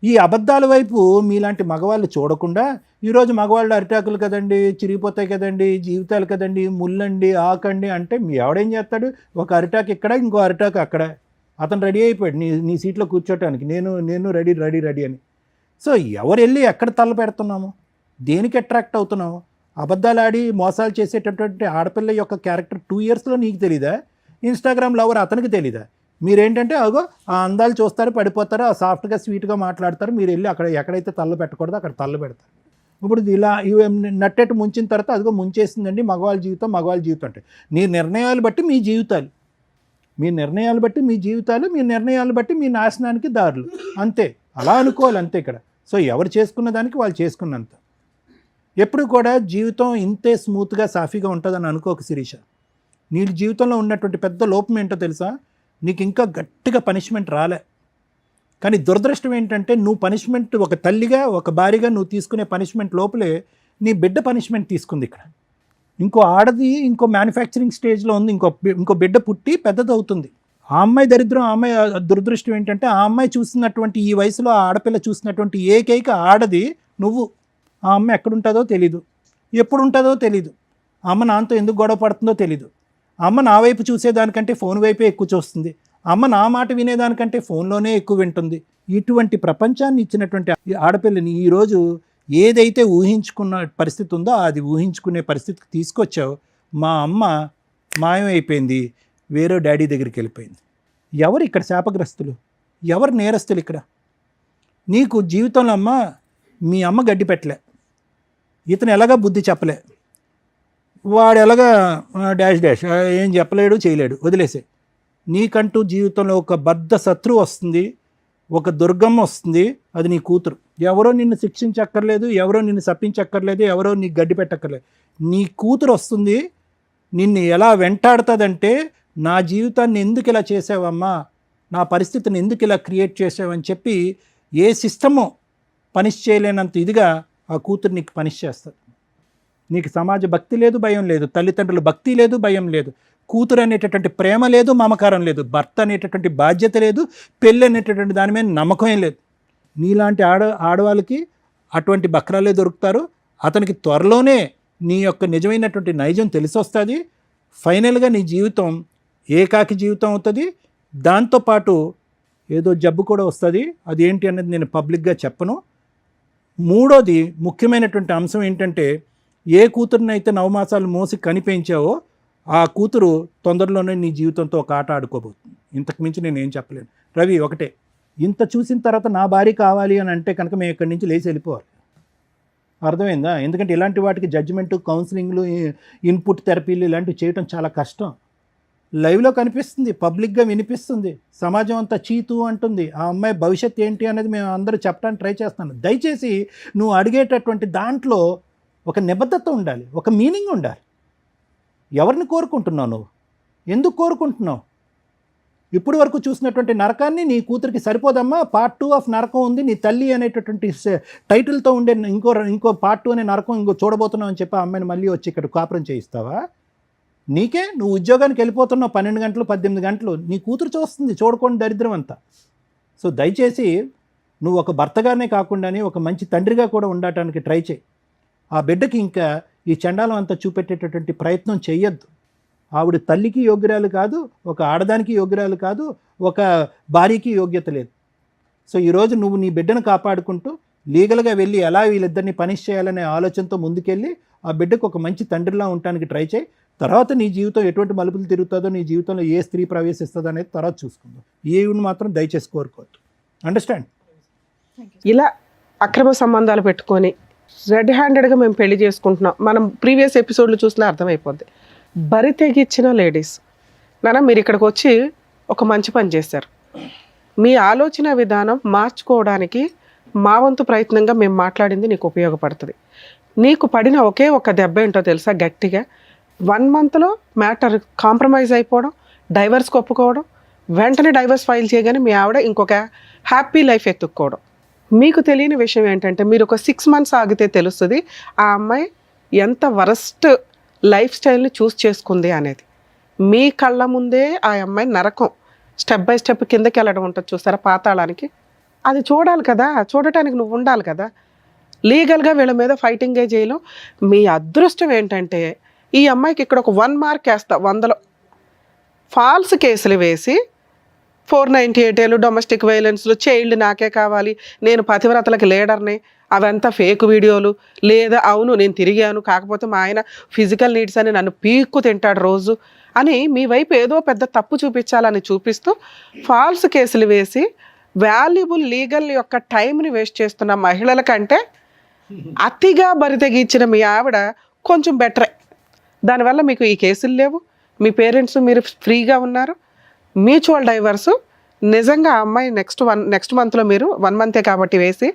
ఈ అబద్ధాల వైపు మీలాంటి మగవాళ్ళు చూడకుండా ఈరోజు మగవాళ్ళు అరిటాకులు కదండి, చిరిగిపోతాయి కదండి, జీవితాలు కదండి, ముల్లండి, ఆకండి అంటే మీ ఎవడేం చేస్తాడు, ఒక అరిటాకు ఇక్కడ, ఇంకో అరిటాకు అక్కడ, అతను రెడీ అయిపోయాడు నీ సీట్లో కూర్చోటానికి, నేను రెడీ అని. సో ఎవరు వెళ్ళి ఎక్కడ తల్ల పెడుతున్నాము, దేనికి అట్రాక్ట్ అవుతున్నాము? అబద్ధాలు ఆడి మోసాలు చేసేటటువంటి ఆడపిల్ల యొక్క క్యారెక్టర్ 2 yearsలో నీకు తెలీదా? ఇన్స్టాగ్రామ్ లవర్ అతనికి తెలీదా? మీరేంటంటే అగో ఆ అందాలు చూస్తారు, పడిపోతారు, ఆ సాఫ్ట్గా స్వీట్గా మాట్లాడతారు, మీరు వెళ్ళి అక్కడ ఎక్కడైతే తల్ల పెట్టకూడదో అక్కడ తల్ల పెడతారు. ఇప్పుడు ఇలా నట్టెట్టు ముంచిన తర్వాత అదిగో ముంచేసిందండి మగవాళ్ళ జీవితం అంటే నీ నిర్ణయాలు బట్టి మీ జీవితాలు, మీ నిర్ణయాలు బట్టి మీ జీవితాలు, మీ నిర్ణయాలు బట్టి మీ నాశనానికి దారులు, అంతే. అలా అనుకోవాలి అంతే ఇక్కడ. సో ఎవరు చేసుకున్న దానికి వాళ్ళు చేసుకున్నంత. ఎప్పుడు కూడా జీవితం ఇంతే స్మూత్గా సాఫీగా ఉంటుందని అనుకోక శిరీష. నీ జీవితంలో ఉన్నటువంటి పెద్ద లోపం ఏంటో తెలుసా, నీకు ఇంకా గట్టిగా పనిష్మెంట్ రాలే. కానీ దురదృష్టం ఏంటంటే నువ్వు పనిష్మెంట్, ఒక తల్లిగా ఒక భార్యగా నువ్వు తీసుకునే పనిష్మెంట్ లోపలే నీ బిడ్డ పనిష్మెంట్ తీసుకుంది ఇక్కడ. ఇంకో ఆడది ఇంకో మ్యానుఫ్యాక్చరింగ్ స్టేజ్లో ఉంది, ఇంకో బిడ్డ పుట్టి పెద్దది అవుతుంది. ఆ అమ్మాయి దరిద్రం, ఆ అమ్మాయి దురదృష్టం ఏంటంటే ఆ అమ్మాయి చూసినటువంటి ఈ వయసులో ఆ ఆడపిల్ల చూసినటువంటి ఏకైక ఆడది నువ్వు. ఆ అమ్మాయి ఎక్కడుంటుందో తెలీదు, ఎప్పుడు ఉంటుందో తెలీదు, ఆ అమ్మ నాన్నతో ఎందుకు గొడవ పడుతుందో తెలీదు, అమ్మ నా వైపు చూసేదానికంటే ఫోన్ వైపే ఎక్కువ చూస్తుంది, అమ్మ నా మాట వినేదానికంటే ఫోన్లోనే ఎక్కువ వింటుంది. ఇటువంటి ప్రపంచాన్ని ఇచ్చినటువంటి ఆడపిల్లని ఈరోజు ఏదైతే ఊహించుకున్న పరిస్థితి ఉందో అది ఊహించుకునే పరిస్థితికి తీసుకొచ్చావు. మా అమ్మ మాయమైపోయింది, వేరే డాడీ దగ్గరికి వెళ్ళిపోయింది. ఎవరు ఇక్కడ శాపగ్రస్తులు, ఎవరు నేరస్తులు ఇక్కడ? నీకు జీవితంలో అమ్మ, మీ అమ్మ గడ్డి పెట్టలే, ఇతను ఎలాగా బుద్ధి చెప్పలే, వాడు ఎలాగా డాష్ ఏం చెప్పలేడు చేయలేడు, వదిలేసే. నీకంటూ జీవితంలో ఒక బద్ధ శత్రువు వస్తుంది, ఒక దుర్గమ్మ వస్తుంది, అది నీ కూతురు. ఎవరో నిన్ను శిక్షించక్కర్లేదు, ఎవరో నిన్ను శపించక్కర్లేదు, ఎవరో నీకు గడ్డి పెట్టక్కర్లేదు. నీ కూతురు వస్తుంది, నిన్ను ఎలా వెంటాడుతుందంటే నా జీవితాన్ని ఎందుకు ఇలా చేసావమ్మా, నా పరిస్థితిని ఎందుకు ఇలా క్రియేట్ చేసావని చెప్పి ఏ సిస్టము పనిష్ చేయలేనంత ఇదిగా ఆ కూతురు నీకు పనిష్ చేస్తుంది. నీకు సమాజ భక్తి లేదు, భయం లేదు, తల్లిదండ్రుల భక్తి లేదు, భయం లేదు, కూతురు అనేటటువంటి ప్రేమ లేదు, మమకారం లేదు, భర్త అనేటటువంటి బాధ్యత లేదు, పెళ్ళి అనేటటువంటి దాని మీద నమ్మకం ఏం లేదు. నీలాంటి ఆడవాళ్ళకి అటువంటి బక్రాలే దొరుకుతారు. అతనికి త్వరలోనే నీ యొక్క నిజమైనటువంటి నైజం తెలిసొస్తుంది. ఫైనల్గా నీ జీవితం ఏకాకి జీవితం అవుతుంది. దాంతోపాటు ఏదో జబ్బు కూడా వస్తుంది. అది ఏంటి అనేది నేను పబ్లిక్గా చెప్పను. మూడోది ముఖ్యమైనటువంటి అంశం ఏంటంటే, ఏ కూతురునైతే 9 మాసాలు మోసి కనిపించావో ఆ కూతురు తొందరలోనే నీ జీవితంతో ఒక ఆట ఆడుకోబోతుంది. ఇంతకు మించి నేను ఏం చెప్పలేను. రవి, ఒకటే, ఇంత చూసిన తర్వాత నా భార్య కావాలి అని అంటే కనుక మేము ఇక్కడి నుంచి లేచి వెళ్ళిపోవాలి. అర్థమైందా? ఎందుకంటే ఇలాంటి వాటికి జడ్జిమెంటు, కౌన్సిలింగ్లు, ఇన్పుట్ థెరపీలు ఇలాంటివి చేయడం చాలా కష్టం. లైవ్లో కనిపిస్తుంది, పబ్లిక్గా వినిపిస్తుంది, సమాజం అంతా చీతు అంటుంది. ఆ అమ్మాయి భవిష్యత్తు ఏంటి అనేది మేము అందరూ చెప్పడానికి ట్రై చేస్తున్నాను. దయచేసి నువ్వు అడిగేటటువంటి దాంట్లో ఒక నిబద్ధత ఉండాలి, ఒక మీనింగ్ ఉండాలి. ఎవరిని కోరుకుంటున్నావు నువ్వు? ఎందుకు కోరుకుంటున్నావు? ఇప్పుడు వరకు చూసినటువంటి నరకాన్ని నీ కూతురికి సరిపోదమ్మా. పార్ట్ 2 ఆఫ్ నరకం ఉంది, నీ తల్లి అనేటటువంటి టైటిల్తో ఉండే ఇంకో పార్ట్ 2 అనే నరకం ఇంకో చూడబోతున్నావు అని చెప్పి ఆ అమ్మాయిని మళ్ళీ వచ్చి ఇక్కడ కాపురం చేయిస్తావా? నీకే, నువ్వు ఉద్యోగానికి వెళ్ళిపోతున్నావు 12 గంటలు 18 గంటలు, నీ కూతురు చూస్తుంది, చూడకుండా దరిద్రం అంతా. సో దయచేసి నువ్వు ఒక భర్తగానే కాకుండానే ఒక మంచి తండ్రిగా కూడా ఉండటానికి ట్రై చేయి. ఆ బిడ్డకి ఇంకా ఈ చండాలం అంతా చూపెట్టేటటువంటి ప్రయత్నం చేయొద్దు. ఆవిడ తల్లికి యోగ్యురాలు కాదు, ఒక ఆడదానికి యోగ్యురాలు కాదు, ఒక భార్యకి యోగ్యత లేదు. సో ఈరోజు నువ్వు నీ బిడ్డను కాపాడుకుంటూ లీగల్గా వెళ్ళి ఎలా వీళ్ళిద్దరిని పనిష్ చేయాలనే ఆలోచనతో ముందుకెళ్ళి ఆ బిడ్డకు ఒక మంచి తండ్రిలా ఉండటానికి ట్రై చేయి. తర్వాత నీ జీవితం ఎటువంటి మలుపులు తిరుగుతుందో, నీ జీవితంలో ఏ స్త్రీ ప్రవేశిస్తుందో అనేది తర్వాత చూసుకుందాం. ఈవిని మాత్రం దయచేసి కోరుకోవద్దు. అండర్స్టాండ్? ఇలా అక్రమ సంబంధాలు పెట్టుకొని రెడ్ హ్యాండెడ్గా మేము పెళ్లి చేసుకుంటున్నాం, మనం ప్రీవియస్ ఎపిసోడ్లు చూసినా అర్థమైపోద్ది. బరి తెగించిన లేడీస్ నాన్న, మీరు ఇక్కడికి వచ్చి ఒక మంచి పని చేశారు. మీ ఆలోచన విధానం మార్చుకోవడానికి మా వంతు ప్రయత్నంగా మేము మాట్లాడింది నీకు ఉపయోగపడుతుంది. నీకు పడిన ఒకే ఒక దెబ్బ ఏంటో తెలుసా? గట్టిగా 1 మంత్లో మ్యాటర్ కాంప్రమైజ్ అయిపోవడం, డైవర్స్కి ఒప్పుకోవడం, వెంటనే డైవర్స్ ఫైల్ చేయగానే మీ ఆవిడ ఇంకొక హ్యాపీ లైఫ్ ఎత్తుక్కోవడం. మీకు తెలియని విషయం ఏంటంటే, మీరు ఒక 6 మంత్స్ ఆగితే తెలుస్తుంది ఆ అమ్మాయి ఎంత వరస్ట్ లైఫ్ స్టైల్ని చూస్ చేసుకుంది అనేది. మీ కళ్ళ ముందే ఆ అమ్మాయి నరకం స్టెప్ బై స్టెప్ కిందకి వెళ్ళడం ఉంటుంది చూసారా, పాతాళానికి. అది చూడాలి కదా, చూడటానికి నువ్వు ఉండాలి కదా. లీగల్గా వీళ్ళ మీద ఫైటింగే చేయలేం. మీ అదృష్టం ఏంటంటే ఈ అమ్మాయికి ఇక్కడ ఒక 1 మార్క్ వేస్తా 100లో ఫాల్స్ కేసులు వేసి 498 డొమెస్టిక్ వైలెన్స్లు, చైల్డ్ నాకే కావాలి, నేను పతివ్రతలకు లీడర్ని, అవంతా ఫేక్ వీడియోలు, లేదా అవును నేను తిరిగాను కాకపోతే మా ఆయన ఫిజికల్ నీడ్స్ అని నన్ను పీక్కు తింటాడు రోజు అని మీ వైపు ఏదో పెద్ద తప్పు చూపించాలని చూపిస్తూ ఫాల్స్ కేసులు వేసి వాల్యుబుల్ లీగల్ యొక్క టైంని వేస్ట్ చేస్తున్న మహిళల కంటే అతిగా బరితెగించిన మీ ఆవిడ కొంచెం బెటరే. దానివల్ల మీకు ఈ కేసులు లేవు, మీ మీరు ఫ్రీగా ఉన్నారు. మ్యూచువల్ డైవర్సు నిజంగా ఆ అమ్మాయి నెక్స్ట్ మంత్లో మీరు 1 మంతే కాబట్టి వేసి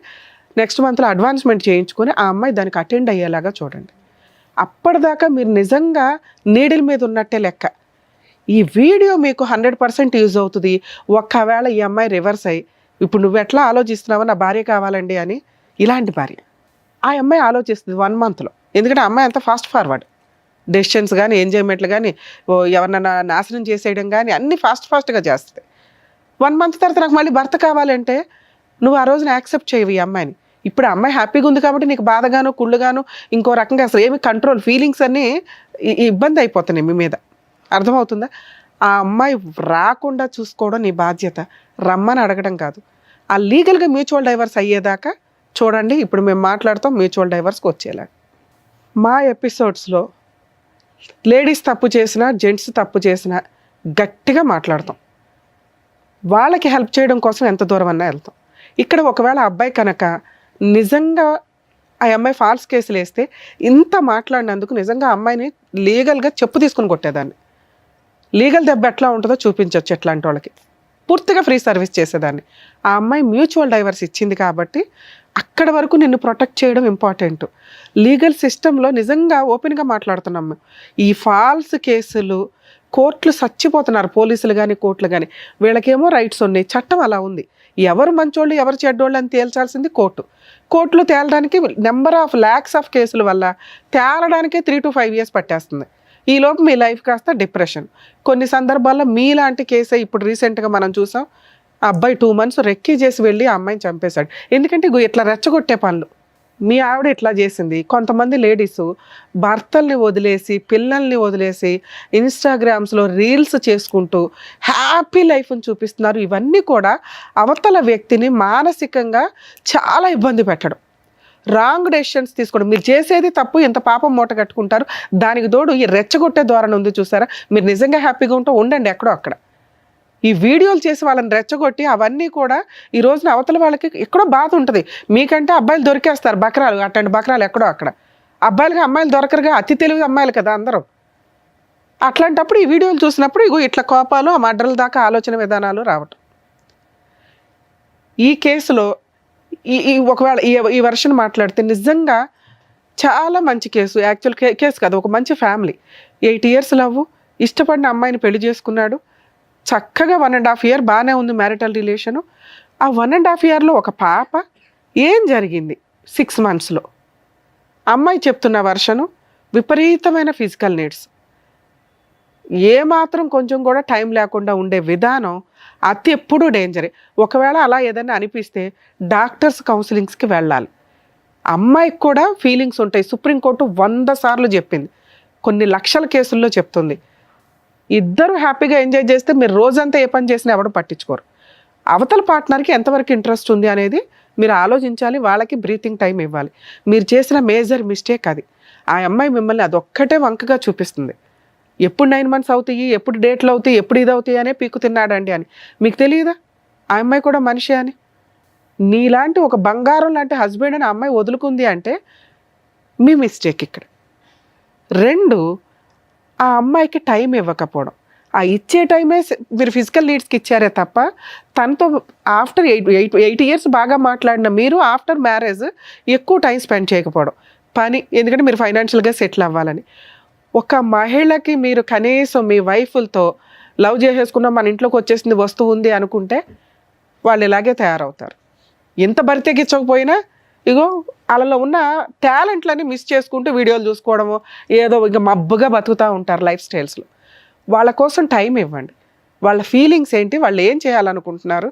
నెక్స్ట్ మంత్లో అడ్వాన్స్మెంట్ చేయించుకొని ఆ అమ్మాయి దానికి అటెండ్ అయ్యేలాగా చూడండి. అప్పటిదాకా మీరు నిజంగా నీడిల్ మీద ఉన్నట్టే లెక్క. ఈ వీడియో మీకు 100% యూజ్ అవుతుంది. ఒక్కవేళ ఈ అమ్మాయి రివర్స్ అయ్యి ఇప్పుడు నువ్వు ఎట్లా ఆలోచిస్తున్నావో నా భార్య కావాలండి అని, ఇలాంటి భార్య ఆ అమ్మాయి ఆలోచిస్తుంది 1 మంత్లో. ఎందుకంటే ఆ అమ్మాయి అంత ఫాస్ట్ ఫార్వర్డ్, డెసిషన్స్ కానీ ఎంజాయ్మెంట్లు కానీ ఎవరినైనా నాశనం చేసేయడం కానీ అన్నీ ఫాస్ట్గా చేస్తుంది. 1 మంత్ తర్వాత నాకు మళ్ళీ భర్త కావాలంటే నువ్వు ఆ రోజున యాక్సెప్ట్ చేయవు ఈ అమ్మాయిని. ఇప్పుడు ఆ అమ్మాయి హ్యాపీగా ఉంది కాబట్టి నీకు బాధగాను కుళ్ళుగాను ఇంకో రకంగా అసలు ఏమి కంట్రోల్ ఫీలింగ్స్ అన్నీ ఇబ్బంది అయిపోతున్నాయి మీ మీద. అర్థమవుతుందా? ఆ అమ్మాయి రాకుండా చూసుకోవడం నీ బాధ్యత, రమ్మని అడగడం కాదు. ఆ లీగల్గా మ్యూచువల్ డైవర్స్ అయ్యేదాకా చూడండి. ఇప్పుడు మేము మాట్లాడతాం మ్యూచువల్ డైవర్స్కి వచ్చేలా. మా ఎపిసోడ్స్లో లేడీస్ తప్పు చేసినా జెంట్స్ తప్పు చేసినా గట్టిగా మాట్లాడతాం. వాళ్ళకి హెల్ప్ చేయడం కోసం ఎంత దూరం అన్నా వెళ్తాం. ఇక్కడ ఒకవేళ అబ్బాయి కనుక నిజంగా ఆ అమ్మాయి ఫాల్స్ కేసులు వేస్తే ఇంత మాట్లాడినందుకు నిజంగా అమ్మాయిని లీగల్గా చెప్పు తీసుకుని కొట్టేదాన్ని. లీగల్ దెబ్బ ఎట్లా ఉంటుందో చూపించవచ్చు ఎట్లాంటి వాళ్ళకి. పూర్తిగా ఫ్రీ సర్వీస్ చేసేదాన్ని. ఆ అమ్మాయి మ్యూచువల్ డైవర్స్ ఇచ్చింది కాబట్టి అక్కడ వరకు నిన్ను ప్రొటెక్ట్ చేయడం ఇంపార్టెంట్. లీగల్ సిస్టంలో నిజంగా ఓపెన్గా మాట్లాడుతున్నాం మేము. ఈ ఫాల్స్ కేసులు కోర్టులు చచ్చిపోతున్నారు, పోలీసులు కానీ కోర్టులు కానీ. వీళ్ళకేమో రైట్స్ ఉన్నాయి, చట్టం అలా ఉంది. ఎవరు మంచోళ్ళు ఎవరు చెడ్డోళ్ళు అని తేల్చాల్సింది కోర్టులు తేలడానికి నెంబర్ ఆఫ్ ల్యాక్స్ ఆఫ్ కేసుల వల్ల తేలడానికే 3 to 5 years పట్టేస్తుంది. ఈ లోపు మీ లైఫ్ కాస్త డిప్రెషన్. కొన్ని సందర్భాల్లో మీలాంటి కేసే ఇప్పుడు రీసెంట్గా మనం చూసాం. ఆ అబ్బాయి 2 months రెక్కీ చేసి వెళ్ళి ఆ అమ్మాయిని చంపేశాడు. ఎందుకంటే ఇట్లా రెచ్చగొట్టే పనులు. మీ ఆవిడ ఇట్లా చేసింది. కొంతమంది లేడీస్ భర్తల్ని వదిలేసి పిల్లల్ని వదిలేసి ఇన్స్టాగ్రామ్స్లో రీల్స్ చేసుకుంటూ హ్యాపీ లైఫ్ని చూపిస్తున్నారు. ఇవన్నీ కూడా అవతల వ్యక్తిని మానసికంగా చాలా ఇబ్బంది పెట్టడం, రాంగ్ డెసిషన్స్ తీసుకోవడం. మీరు చేసేది తప్పు, ఇంత పాపం మూట కట్టుకుంటారు. దానికి తోడు ఈ రెచ్చగొట్టే ధోరణి ఉంది చూసారా. మీరు నిజంగా హ్యాపీగా ఉంటూ ఉండండి ఎక్కడో అక్కడ. ఈ వీడియోలు చేసి వాళ్ళని రెచ్చగొట్టి అవన్నీ కూడా ఈ రోజున అవతల వాళ్ళకి ఎక్కడో బాధ ఉంటుంది. మీకంటే అబ్బాయిలు దొరికేస్తారు బకరాలు, అట్లాంటి బకరాలు ఎక్కడో అక్కడ. అబ్బాయిలకి అమ్మాయిలు దొరకరుగా, అతి తెలివి అమ్మాయిలు కదా అందరూ. అట్లాంటప్పుడు ఈ వీడియోలు చూసినప్పుడు ఇట్లా కోపాలు, ఆ మర్డర్ల దాకా ఆలోచన విధానాలు రావటం. ఈ కేసులో ఒకవేళ ఈ వర్షన్ మాట్లాడితే నిజంగా చాలా మంచి కేసు. యాక్చువల్ కేసు కాదు, ఒక మంచి ఫ్యామిలీ. 8 years లవ్, ఇష్టపడిన అమ్మాయిని పెళ్లి చేసుకున్నాడు. చక్కగా 1.5 year బాగానే ఉంది మ్యారిటల్ రిలేషను. ఆ 1.5 yearలో ఒక పాప. ఏం జరిగింది 6 monthsలో? అమ్మాయి చెప్తున్న వర్షను విపరీతమైన ఫిజికల్ నీడ్స్, ఏమాత్రం కొంచెం కూడా టైం లేకుండా ఉండే విధానం అతి ఎప్పుడూ డేంజరే. ఒకవేళ అలా ఏదైనా అనిపిస్తే డాక్టర్స్ కౌన్సిలింగ్స్కి వెళ్ళాలి. అమ్మాయికి కూడా ఫీలింగ్స్ ఉంటాయి. సుప్రీంకోర్టు 100 సార్లు చెప్పింది, కొన్ని లక్షల కేసుల్లో చెప్తుంది. ఇద్దరు హ్యాపీగా ఎంజాయ్ చేస్తే మీరు రోజంతా ఏ పని చేసినా ఎవడు పట్టించుకోరు. అవతల పార్ట్నర్కి ఎంతవరకు ఇంట్రెస్ట్ ఉంది అనేది మీరు ఆలోచించాలి. వాళ్ళకి బ్రీతింగ్ టైం ఇవ్వాలి. మీరు చేసిన మేజర్ మిస్టేక్ అది. ఆ అమ్మాయి మిమ్మల్ని అదొక్కటే వంకగా చూపిస్తుంది. ఎప్పుడు 9 months అవుతాయి, ఎప్పుడు డేట్లు అవుతాయి, ఎప్పుడు ఇది అవుతాయి అనే పీకు తిన్నాడండి అని. మీకు తెలియదా ఆ అమ్మాయి కూడా మనిషి అని? నీలాంటి ఒక బంగారం లాంటి హస్బెండ్ అని ఆ అమ్మాయి వదులుకుంది అంటే మీ మిస్టేక్ ఇక్కడ. 2, ఆ అమ్మాయికి టైం ఇవ్వకపోవడం. ఆ ఇచ్చే టైమే మీరు ఫిజికల్ నీడ్స్కి ఇచ్చారే తప్ప తనతో ఆఫ్టర్ 8 years బాగా మాట్లాడిన మీరు ఆఫ్టర్ మ్యారేజ్ ఎక్కువ టైం స్పెండ్ చేయకపోవడం. పని, ఎందుకంటే మీరు ఫైనాన్షియల్గా సెటిల్ అవ్వాలని. ఒక మహిళకి మీరు కనీసం మీ వైఫ్లతో లవ్ చేసేసుకున్న మన ఇంట్లోకి వచ్చేసింది వస్తువు ఉంది అనుకుంటే వాళ్ళు ఇలాగే తయారవుతారు. ఎంత బరితెగించకపోయినా ఇగో వాళ్ళలో ఉన్న టాలెంట్లని మిస్ చేసుకుంటూ వీడియోలు చూసుకోవడము, ఏదో ఇంకా మబ్బుగా బతుకుతూ ఉంటారు లైఫ్ స్టైల్స్లో. వాళ్ళ కోసం టైం ఇవ్వండి. వాళ్ళ ఫీలింగ్స్ ఏంటి, వాళ్ళు ఏం చేయాలనుకుంటున్నారు,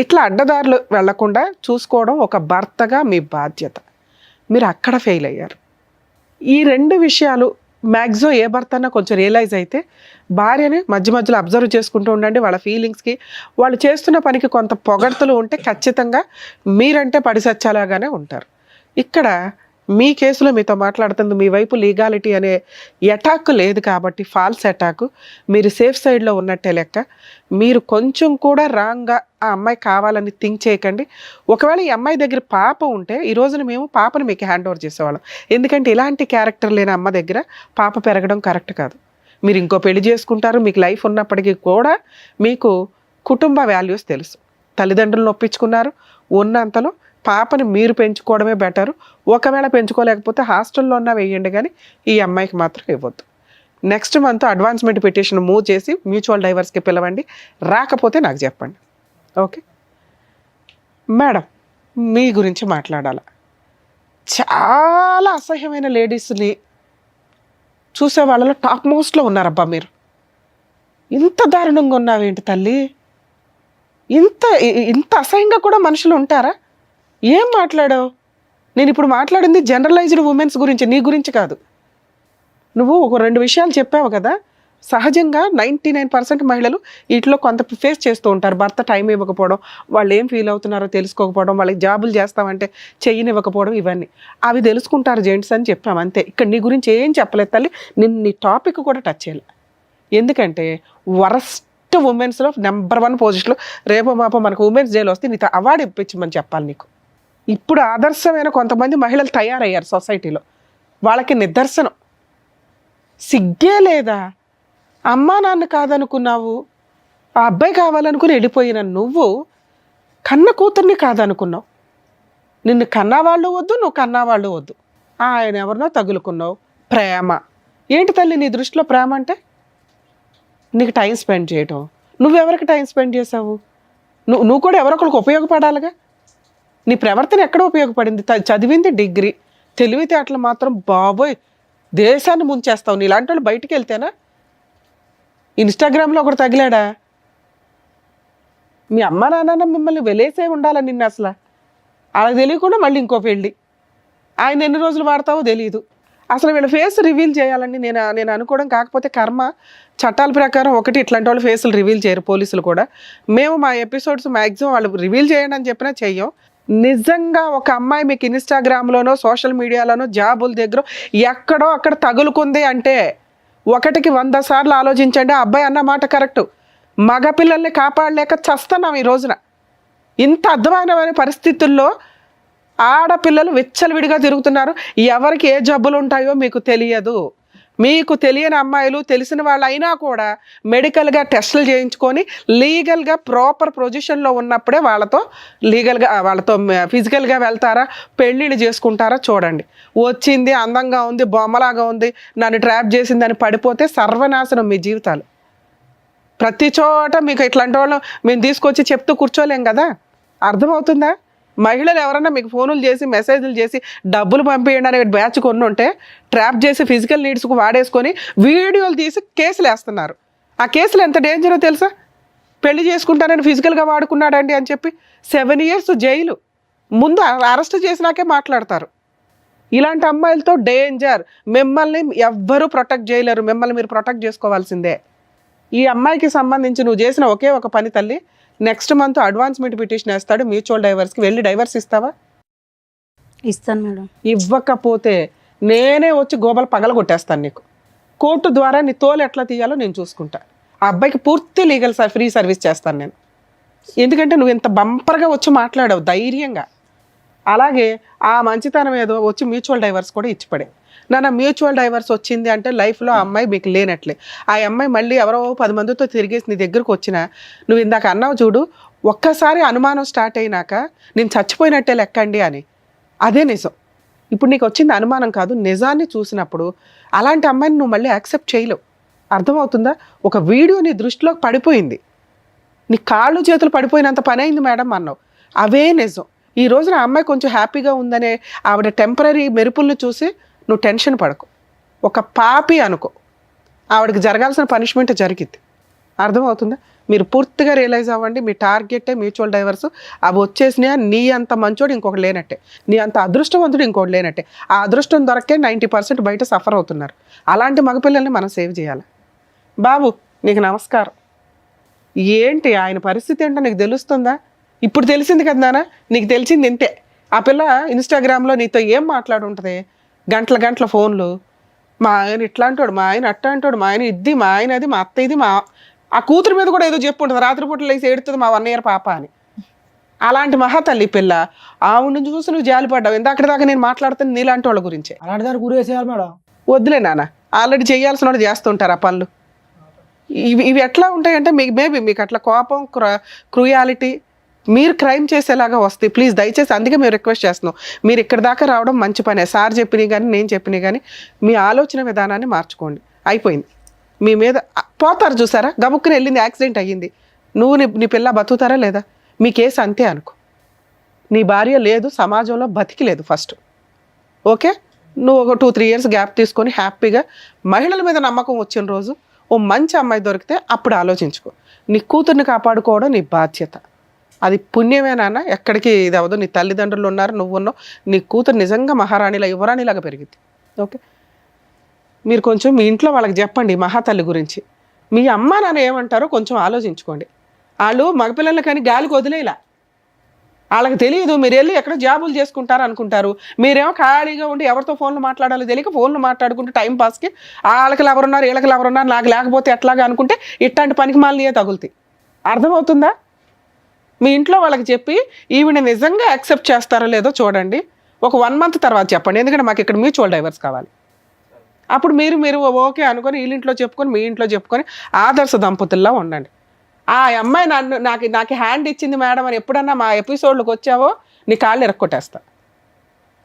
ఇట్లా అడ్డదారులు వెళ్లకుండా చూసుకోవడం ఒక భర్తగా మీ బాధ్యత. మీరు అక్కడ ఫెయిల్ అయ్యారు. ఈ 2 విషయాలు మ్యాక్సిమం ఏ భర్త అన్నా కొంచెం రియలైజ్ అయితే భార్యని మధ్య మధ్యలో అబ్జర్వ్ చేసుకుంటూ ఉండండి. వాళ్ళ ఫీలింగ్స్కి, వాళ్ళు చేస్తున్న పనికి కొంత పొగడ్తలు ఉంటే ఖచ్చితంగా మీరంటే పడిసచ్చేలాగానే ఉంటారు. ఇక్కడ మీ కేసులో మీతో మాట్లాడుతుంది మీ వైపు లీగాలిటీ అనే అటాక్ లేదు కాబట్టి, ఫాల్స్ అటాక్, మీరు సేఫ్ సైడ్లో ఉన్నట్టే లెక్క. మీరు కొంచెం కూడా రాంగ్గా ఆ అమ్మాయి కావాలని థింక్ చేయకండి. ఒకవేళ ఈ అమ్మాయి దగ్గర పాప ఉంటే ఈ రోజున మేము పాపను మీకు హ్యాండ్ ఓవర్ చేసేవాళ్ళం. ఎందుకంటే ఇలాంటి క్యారెక్టర్ లేని అమ్మ దగ్గర పాప పెరగడం కరెక్ట్ కాదు. మీరు ఇంకో పెళ్లి చేసుకుంటారు, మీకు లైఫ్ ఉన్నప్పటికీ కూడా మీకు కుటుంబ వాల్యూస్ తెలుసు. తల్లిదండ్రులను ఒప్పించుకున్నారు, ఉన్నంతలో పాపని మీరు పెంచుకోవడమే బెటరు. ఒకవేళ పెంచుకోలేకపోతే హాస్టల్లో ఉన్నా వేయండి, కానీ ఈ అమ్మాయికి మాత్రం ఇవ్వద్దు. Next month advancement petition move చేసి మ్యూచువల్ డైవర్స్కి పిలవండి. రాకపోతే నాకు చెప్పండి. ఓకే మేడం, మీ గురించి మాట్లాడాలి. చాలా అసహ్యమైన లేడీస్ని చూసే వాళ్ళలో టాప్ మోస్ట్లో ఉన్నారబ్బా మీరు. ఇంత దారుణంగా ఉన్నావేంటి తల్లి? ఇంత అసహ్యంగా కూడా మనుషులు ఉంటారా? ఏం మాట్లాడావు? నేను ఇప్పుడు మాట్లాడింది జనరలైజ్డ్ ఉమెన్స్ గురించి, నీ గురించి కాదు. నువ్వు ఒక 2 విషయాలు చెప్పావు కదా. సహజంగా 99% మహిళలు వీటిలో కొంత ఫేస్ చేస్తూ ఉంటారు. భర్త టైం ఇవ్వకపోవడం, వాళ్ళు ఏం ఫీల్ అవుతున్నారో తెలుసుకోకపోవడం, వాళ్ళకి జాబులు చేస్తామంటే చెయ్యనివ్వకపోవడం, ఇవన్నీ అవి తెలుసుకుంటారు జెంట్స్ అని చెప్పాము అంతే. ఇక్కడ నీ గురించి ఏం చెప్పలేదు తల్లి. నీ టాపిక్ కూడా టచ్ చేయాలి. ఎందుకంటే వరస్ట్ ఉమెన్స్లో నెంబర్ 1 పొజిషన్లో రేపో మాపో మనకు ఉమెన్స్ డేలో వస్తే నీతో అవార్డు ఇప్పించమని చెప్పాలి నీకు. ఇప్పుడు ఆదర్శమైన కొంతమంది మహిళలు తయారయ్యారు సొసైటీలో, వాళ్ళకి నిదర్శనం. సిగ్గే లేదా? అమ్మా నాన్న కాదనుకున్నావు, ఆ అబ్బాయి కావాలనుకుని వెళ్ళిపోయిన నువ్వు కన్న కూతుర్ని కాదనుకున్నావు. నిన్ను కన్నవాళ్ళు వద్దు, నువ్వు కన్నవాళ్ళు వద్దు, ఆయన ఎవరినో తగులుకున్నావు. ప్రేమ ఏంటి తల్లి నీ దృష్టిలో? ప్రేమ అంటే నీకు టైం స్పెండ్ చేయటం. నువ్వెవరికి టైం స్పెండ్ చేసావు? నువ్వు కూడా ఎవరొకరికి ఉపయోగపడాలిగా. నీ ప్రవర్తన ఎక్కడ ఉపయోగపడింది? చదివింది డిగ్రీ, తెలివితేటలు మాత్రం బాబోయ్ దేశాన్ని ముంచేస్తావు. నీలాంటి వాళ్ళు బయటికి వెళ్తేనా? ఇన్స్టాగ్రామ్లో ఒకటి తగిలాడా? మీ అమ్మ నాన్న మిమ్మల్ని వెలేసే ఉండాలని నిన్ను అసలు అలా తెలియకుండా మళ్ళీ ఇంకో పెళ్ళి. ఆయన ఎన్ని రోజులు వాడతావో తెలియదు. అసలు వీళ్ళ ఫేస్ రివీల్ చేయాలని నేను అనుకోవడం. కాకపోతే కర్మ చట్టాల ప్రకారం ఒకటి ఇట్లాంటి వాళ్ళు ఫేసులు రివీల్ చేయరు, పోలీసులు కూడా. మేము మా ఎపిసోడ్స్ మ్యాక్సిమం వాళ్ళు రివీల్ చేయండి అని చెప్పినా చెయ్యం. నిజంగా ఒక అమ్మాయి మీకు ఇన్స్టాగ్రామ్లోనో సోషల్ మీడియాలోనో జాబుల దగ్గర ఎక్కడో అక్కడ తగులుకుంది అంటే 1కి 100 సార్లు ఆలోచించండి. ఆ అబ్బాయి అన్న మాట కరెక్టు. మగపిల్లల్ని కాపాడలేక చస్తున్నాం ఈ రోజున. ఇంత అర్థమైన పరిస్థితుల్లో ఆడపిల్లలు విచ్చలవిడిగా తిరుగుతున్నారు. ఎవరికి ఏ జబ్బులు ఉంటాయో మీకు తెలియదు. మీకు తెలియని అమ్మాయిలు తెలిసిన వాళ్ళు అయినా కూడా మెడికల్గా టెస్టులు చేయించుకొని లీగల్గా ప్రాపర్ పొజిషన్లో ఉన్నప్పుడే వాళ్ళతో ఫిజికల్గా వెళ్తారా, పెళ్ళిళ్ళు చేసుకుంటారా చూడండి. వచ్చింది అందంగా ఉంది, బొమ్మలాగా ఉంది, నన్ను ట్రాప్ చేసిందని పడిపోతే సర్వనాశనం మీ జీవితాలు. ప్రతి చోట మీకు ఇట్లాంటి వాళ్ళు మేము తీసుకొచ్చి చెప్తూ కూర్చోలేం కదా. అర్థమవుతుందా? మహిళలు ఎవరన్నా మీకు ఫోనులు చేసి మెసేజ్లు చేసి డబ్బులు పంపించండి అనే బ్యాచ్ కొన్ని ఉంటే ట్రాప్ చేసి ఫిజికల్ నీడ్స్కు వాడేసుకొని వీడియోలు తీసి కేసులు వేస్తున్నారు. ఆ కేసులు ఎంత డేంజరో తెలుసా? పెళ్లి చేసుకుంటానని ఫిజికల్గా వాడుకున్నాడండి అని చెప్పి 7 years జైలు. ముందు అరెస్ట్ చేసినాకే మాట్లాడతారు. ఇలాంటి అమ్మాయిలతో డేంజర్. మిమ్మల్ని ఎవ్వరూ ప్రొటెక్ట్ చేయలేరు. మిమ్మల్ని మీరు ప్రొటెక్ట్ చేసుకోవాల్సిందే. ఈ అమ్మాయికి సంబంధించి నువ్వు చేసిన ఒకే ఒక పని తల్లి, నెక్స్ట్ మంత్ అడ్వాన్స్మెంట్ పిటిషన్ వేస్తాడు మ్యూచువల్ డైవర్స్కి. వెళ్ళి డైవర్స్ ఇస్తావా? ఇస్తాను మేడం. ఇవ్వకపోతే నేనే వచ్చి గోబలు పగల కొట్టేస్తాను నీకు. కోర్టు ద్వారా నీ తోలు ఎట్లా తీయాలో నేను చూసుకుంటా. ఆ అబ్బాయికి పూర్తి లీగల్ ఫ్రీ సర్వీస్ చేస్తాను నేను. ఎందుకంటే నువ్వు ఇంత బంపర్గా వచ్చి మాట్లాడావు ధైర్యంగా. అలాగే ఆ మంచితనం ఏదో వచ్చి మ్యూచువల్ డైవర్స్ కూడా ఇచ్చిపడే. నాన్న మ్యూచువల్ డైవర్స్ వచ్చింది అంటే లైఫ్లో ఆ అమ్మాయి మీకు లేనట్లే. ఆ అమ్మాయి మళ్ళీ ఎవరో 10 మందితో తిరిగేసి నీ దగ్గరకు వచ్చినా నువ్వు ఇందాక అన్నావు చూడు, ఒక్కసారి అనుమానం స్టార్ట్ అయినాక నేను చచ్చిపోయినట్టే లెక్కండి అని. అదే నిజం. ఇప్పుడు నీకు వచ్చింది అనుమానం కాదు, నిజాన్ని చూసినప్పుడు అలాంటి అమ్మాయిని నువ్వు మళ్ళీ యాక్సెప్ట్ చేయలేవు. అర్థమవుతుందా? ఒక వీడియో నీ దృష్టిలోకి పడిపోయింది, నీ కాళ్ళు చేతులు పడిపోయినంత పని అయింది మేడం అన్నావు. అవే నిజం. ఈ రోజున ఆ అమ్మాయి కొంచెం హ్యాపీగా ఉందనే ఆవిడ టెంపరీ మెరుపులను చూసి నువ్వు టెన్షన్ పడకు. ఒక పాపి అనుకో, ఆవిడకి జరగాల్సిన పనిష్మెంట్ జరిగింది. అర్థమవుతుందా? మీరు పూర్తిగా రియలైజ్ అవ్వండి. మీ టార్గెటే మ్యూచువల్ డైవర్స్. అవి వచ్చేసినా నీ అంత మంచోడు ఇంకొకటి లేనట్టే, నీ అంత అదృష్టవంతుడు ఇంకొకటి లేనట్టే. ఆ అదృష్టం దొరకే 90% బయట సఫర్ అవుతున్నారు. అలాంటి మగపిల్లల్ని మనం సేవ్ చేయాలి. బాబు నీకు నమస్కారం. ఏంటి ఆయన పరిస్థితి ఏంటో నీకు తెలుస్తుందా? ఇప్పుడు తెలిసింది కదా నాన్న, నీకు తెలిసింది ఇంతే. ఆ పిల్ల ఇన్స్టాగ్రామ్లో నీతో ఏం మాట్లాడుంటుంది? గంటల ఫోన్లు. మా ఆయన ఇట్లాంటోడు, మా ఆయన అట్లాంటోడు, మా ఆయన ఇది, మా ఆయన అది, మా అత్త ఇది, ఆ కూతురు మీద కూడా ఏదో చెప్పుంటుంది. రాత్రిపూట లేసి ఏడుతుంది మా 1 year పాప అని. అలాంటి మహాతల్లి పిల్ల. ఆవిడ నుంచి చూసి నువ్వు జాలిపడ్డావు. ఇందాక దాకా నేను మాట్లాడుతుంది నీలాంటి వాళ్ళ గురించే. అలాంటి దాన్ని గురేసేయాలి మేడం. వద్దులే నాన్న, ఆల్రెడీ చేయాల్సిన వాళ్ళు చేస్తుంటారు ఆ పనులు. ఇవి ఎట్లా ఉంటాయంటే మేబీ మీకు అట్లా కోపం, క్రూయాలిటీ, మీరు క్రైమ్ చేసేలాగా వస్తాయి. ప్లీజ్ దయచేసి అందుకే మేము రిక్వెస్ట్ చేస్తున్నాం. మీరు ఇక్కడ దాకా రావడం మంచి పనే. సార్ చెప్పినవి కానీ నేను చెప్పినవి కానీ మీ ఆలోచన విధానాన్ని మార్చుకోండి. అయిపోయింది. మీ మీద పోతారు చూసారా, గబుక్కుని వెళ్ళింది, యాక్సిడెంట్ అయ్యింది. నువ్వు నీ పిల్ల బతుకుతారా లేదా? మీ కేసు అంతే అనుకో. నీ భార్య లేదు, సమాజంలో బతికి లేదు ఫస్ట్. ఓకే, నువ్వు ఒక 2-3 years గ్యాప్ తీసుకొని హ్యాపీగా మహిళల మీద నమ్మకం వచ్చిన రోజు ఓ మంచి అమ్మాయి దొరికితే అప్పుడు ఆలోచించుకో. నీ కూతుర్ని కాపాడుకోవడం నీ బాధ్యత. అది పుణ్యమే నాన్న. ఎక్కడికి ఇది అవ్వదు. నీ తల్లిదండ్రులు ఉన్నారు, నువ్వు ఉన్నావు. నీ కూతురు నిజంగా మహారాణిలా, యువరాణిలాగా పెరిగింది. ఓకే, మీరు కొంచెం మీ ఇంట్లో వాళ్ళకి చెప్పండి మహాతల్లి గురించి. మీ అమ్మ నాన్న ఏమంటారో కొంచెం ఆలోచించుకోండి. వాళ్ళు మగపిల్లలు కానీ గాలికి వదిలేలా. వాళ్ళకి తెలియదు. మీరు వెళ్ళి ఎక్కడ జాబులు చేసుకుంటారు అనుకుంటారు. మీరేమో ఖాళీగా ఉండి ఎవరితో ఫోన్లు మాట్లాడాలో తెలియక ఫోన్లు మాట్లాడుకుంటూ టైం పాస్కి వాళ్ళకి ఎవరున్నారు, వీళ్ళకి ఎవరున్నారు, నాకు లేకపోతే ఎట్లాగా అనుకుంటే ఇట్లాంటి పనికి మాలియే తగులుతాయి. అర్థమవుతుందా? మీ ఇంట్లో వాళ్ళకి చెప్పి ఈవిడ నిజంగా యాక్సెప్ట్ చేస్తారో లేదో చూడండి. ఒక 1 month తర్వాత చెప్పండి. ఎందుకంటే మాకు ఇక్కడ మ్యూచువల్ డైవర్స్ కావాలి. అప్పుడు మీరు ఓకే అనుకొని వీళ్ళింట్లో చెప్పుకొని మీ ఇంట్లో చెప్పుకొని ఆదర్శ దంపతుల్లా ఉండండి. ఆ అమ్మాయి నాకు హ్యాండ్ ఇచ్చింది మేడం అని ఎప్పుడన్నా మా ఎపిసోడ్లకు వచ్చావో నీ కాళ్ళు ఎరక్కొట్టేస్తా.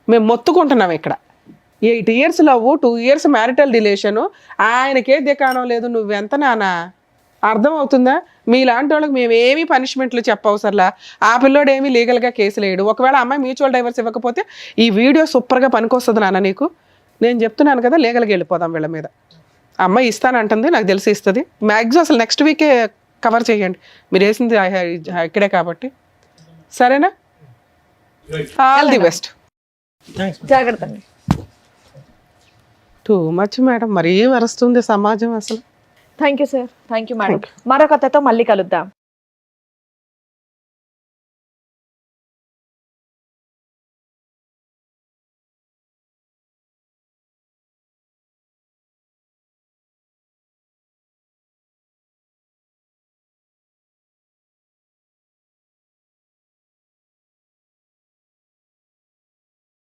మేము మొత్తుకుంటున్నాం ఇక్కడ. 8 years love, 2 years marital relation. ఆయనకే దికాణం లేదు. నువ్వెంత నానా? అర్థమవుతుందా? మీలాంటి వాళ్ళకి మేమేమీ పనిష్మెంట్లు చెప్పవసరలా. ఆ పిల్లోడు ఏమీ లీగల్గా కేసులు వేయడు. ఒకవేళ అమ్మాయి మ్యూచువల్ డైవర్స్ ఇవ్వకపోతే ఈ వీడియో సూపర్గా పనికొస్తుంది నాన్న నీకు. నేను చెప్తున్నాను కదా, లీగల్గా వెళ్ళిపోదాం వీళ్ళ మీద. అమ్మాయి ఇస్తానంటుంది, నాకు తెలిసి ఇస్తుంది. మ్యాక్సిమం అసలు నెక్స్ట్ వీకే కవర్ చేయండి, మీరు వేసింది ఇక్కడే కాబట్టి. సరేనా? All the best. జాగ్రత్త అండి. టూ మచ్ మేడం, మరీ వరుస్తుంది సమాజం అసలు. Thank you sir. Thank you madam. మరొక కథతో మళ్ళీ కలుద్దాం.